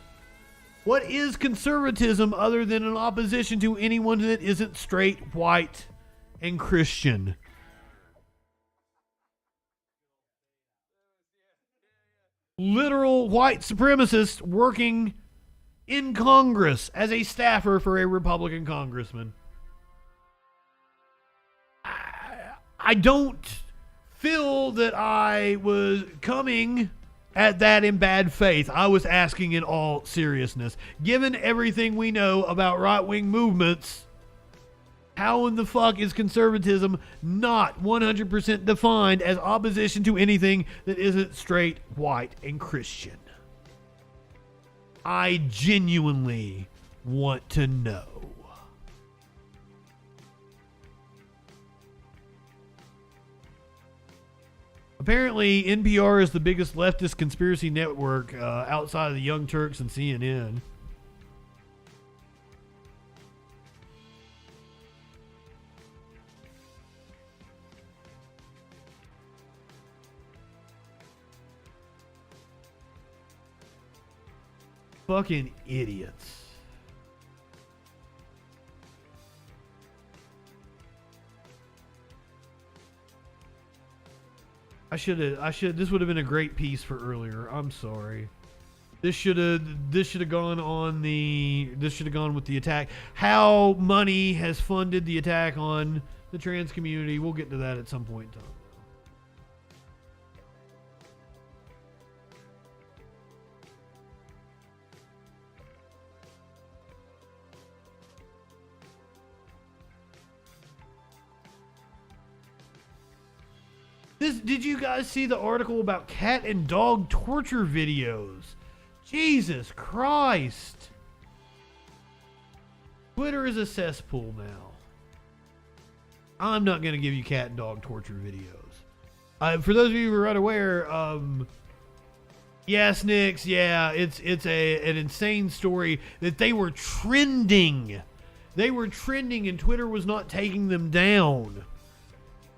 Speaker 2: What is conservatism other than an opposition to anyone that isn't straight, white, and Christian? Literal white supremacist working in Congress as a staffer for a Republican congressman. I don't feel that I was coming at that in bad faith. I was asking in all seriousness. Given everything we know about right-wing movements, how in the fuck is conservatism not 100% defined as opposition to anything that isn't straight, white, and Christian? I genuinely want to know. Apparently, NPR is the biggest leftist conspiracy network outside of the Young Turks and CNN. Fucking idiots. This would have been a great piece for earlier. I'm sorry. This should have gone with the attack. How money has funded the attack on the trans community. We'll get to that at some point in time. Did you guys see the article about cat and dog torture videos? Jesus Christ. Twitter is a cesspool now. I'm not going to give you cat and dog torture videos. For those of you who are unaware, Snicks, it's an insane story that they were trending. They were trending and Twitter was not taking them down.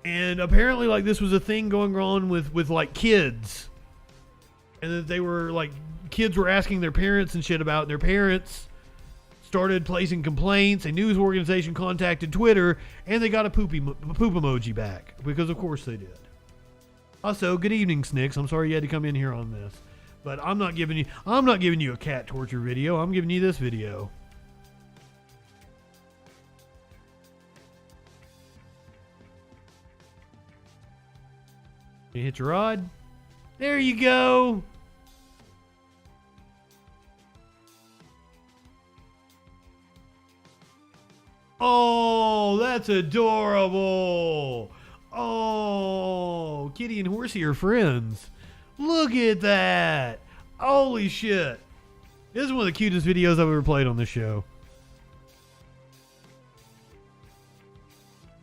Speaker 2: And apparently, like, this was a thing going on with like kids, and that they were like, kids were asking their parents and shit about, and their parents started placing complaints. A news organization contacted Twitter, and they got a poop emoji back, because of course they did. Also, good evening, Snicks. I'm sorry you had to come in here on this, but I'm not giving you a cat torture video. I'm giving you this video. You hit your rod. There you go. Oh, that's adorable. Oh, Kitty and Horsey are friends. Look at that. Holy shit. This is one of the cutest videos I've ever played on this show.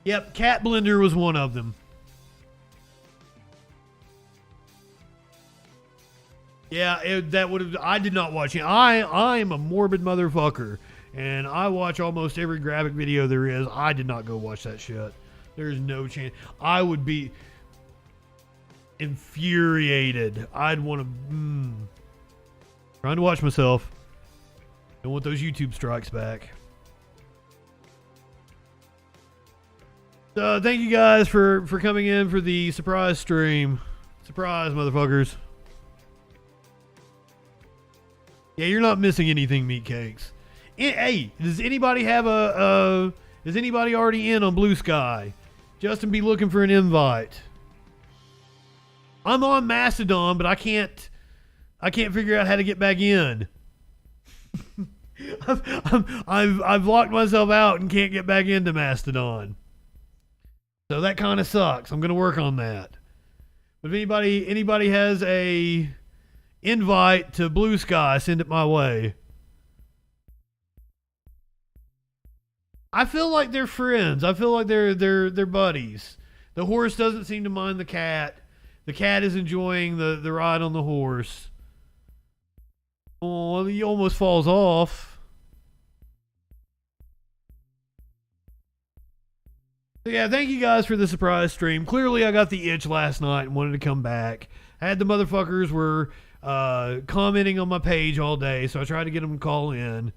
Speaker 2: Yep, Cat Blender was one of them. Yeah, that would have. I did not watch it. I am a morbid motherfucker, and I watch almost every graphic video there is. I did not go watch that shit. There's no chance. I would be infuriated. I'd want to. Trying to watch myself. Don't want those YouTube strikes back. So thank you guys for coming in for the surprise stream. Surprise, motherfuckers. Yeah, you're not missing anything, meat cakes. Hey, does anybody have is anybody already in on Blue Sky? Justin be looking for an invite. I'm on Mastodon, but I can't figure out how to get back in. I've locked myself out and can't get back into Mastodon. So that kind of sucks. I'm gonna work on that. But if anybody has a invite to Blue Sky, send it my way. I feel like they're friends. I feel like they're buddies. The horse doesn't seem to mind the cat. The cat is enjoying the ride on the horse. Oh, he almost falls off. So yeah, thank you guys for the surprise stream. Clearly I got the itch last night and wanted to come back. I had the motherfuckers were commenting on my page all day, so I tried to get them to call in.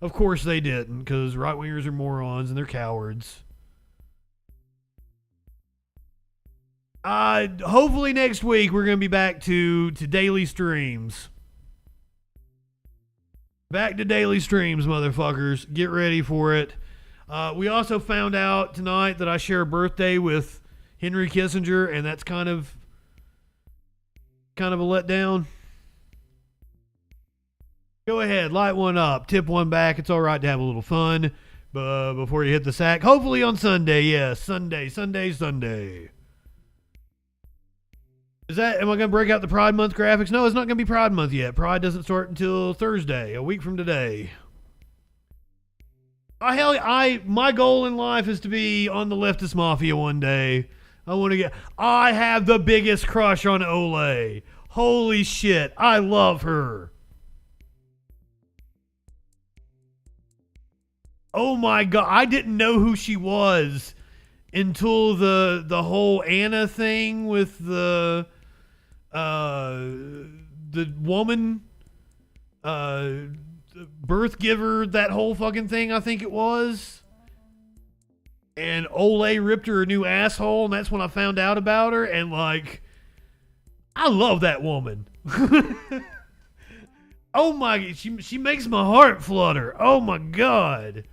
Speaker 2: Of course they didn't, because right-wingers are morons and they're cowards. Hopefully next week we're going to be back to daily streams. Back to daily streams, motherfuckers. Get ready for it. We also found out tonight that I share a birthday with Henry Kissinger, and that's kind of a letdown. Go ahead, light one up, tip one back. It's all right to have a little fun before you hit the sack. Hopefully on Sunday, yes. Sunday. Am I going to break out the Pride Month graphics? No, it's not going to be Pride Month yet. Pride doesn't start until Thursday, a week from today. My goal in life is to be on the leftist mafia one day. I have the biggest crush on Olay. Holy shit, I love her. Oh my God, I didn't know who she was until the whole Anna thing with the woman, birth giver, that whole fucking thing, I think it was. And Olay ripped her a new asshole, and that's when I found out about her, and like, I love that woman. Oh my, she makes my heart flutter. Oh my God.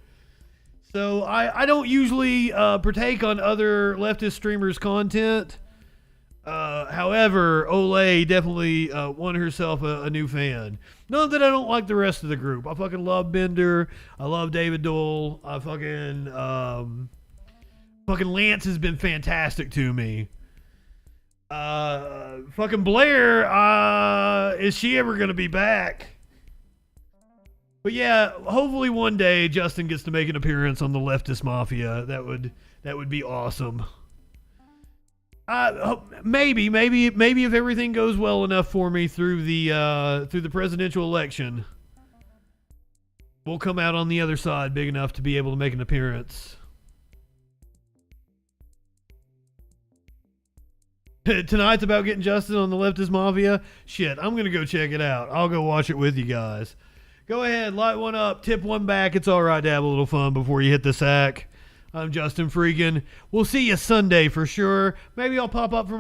Speaker 2: So I don't usually partake on other leftist streamers' content. However, Olay definitely won herself a new fan. Not that I don't like the rest of the group. I fucking love Bender. I love David Dole. I fucking Lance has been fantastic to me. Fucking Blair, is she ever gonna be back? But yeah, hopefully one day Justin gets to make an appearance on the Leftist Mafia. That would be awesome. Maybe if everything goes well enough for me through the presidential election, we'll come out on the other side big enough to be able to make an appearance. Tonight's about getting Justin on the Leftist Mafia. Shit, I'm gonna go check it out. I'll go watch it with you guys. Go ahead, light one up, tip one back. It's all right to have a little fun before you hit the sack. I'm JustinFREAKIN. We'll see you Sunday for sure. Maybe I'll pop up for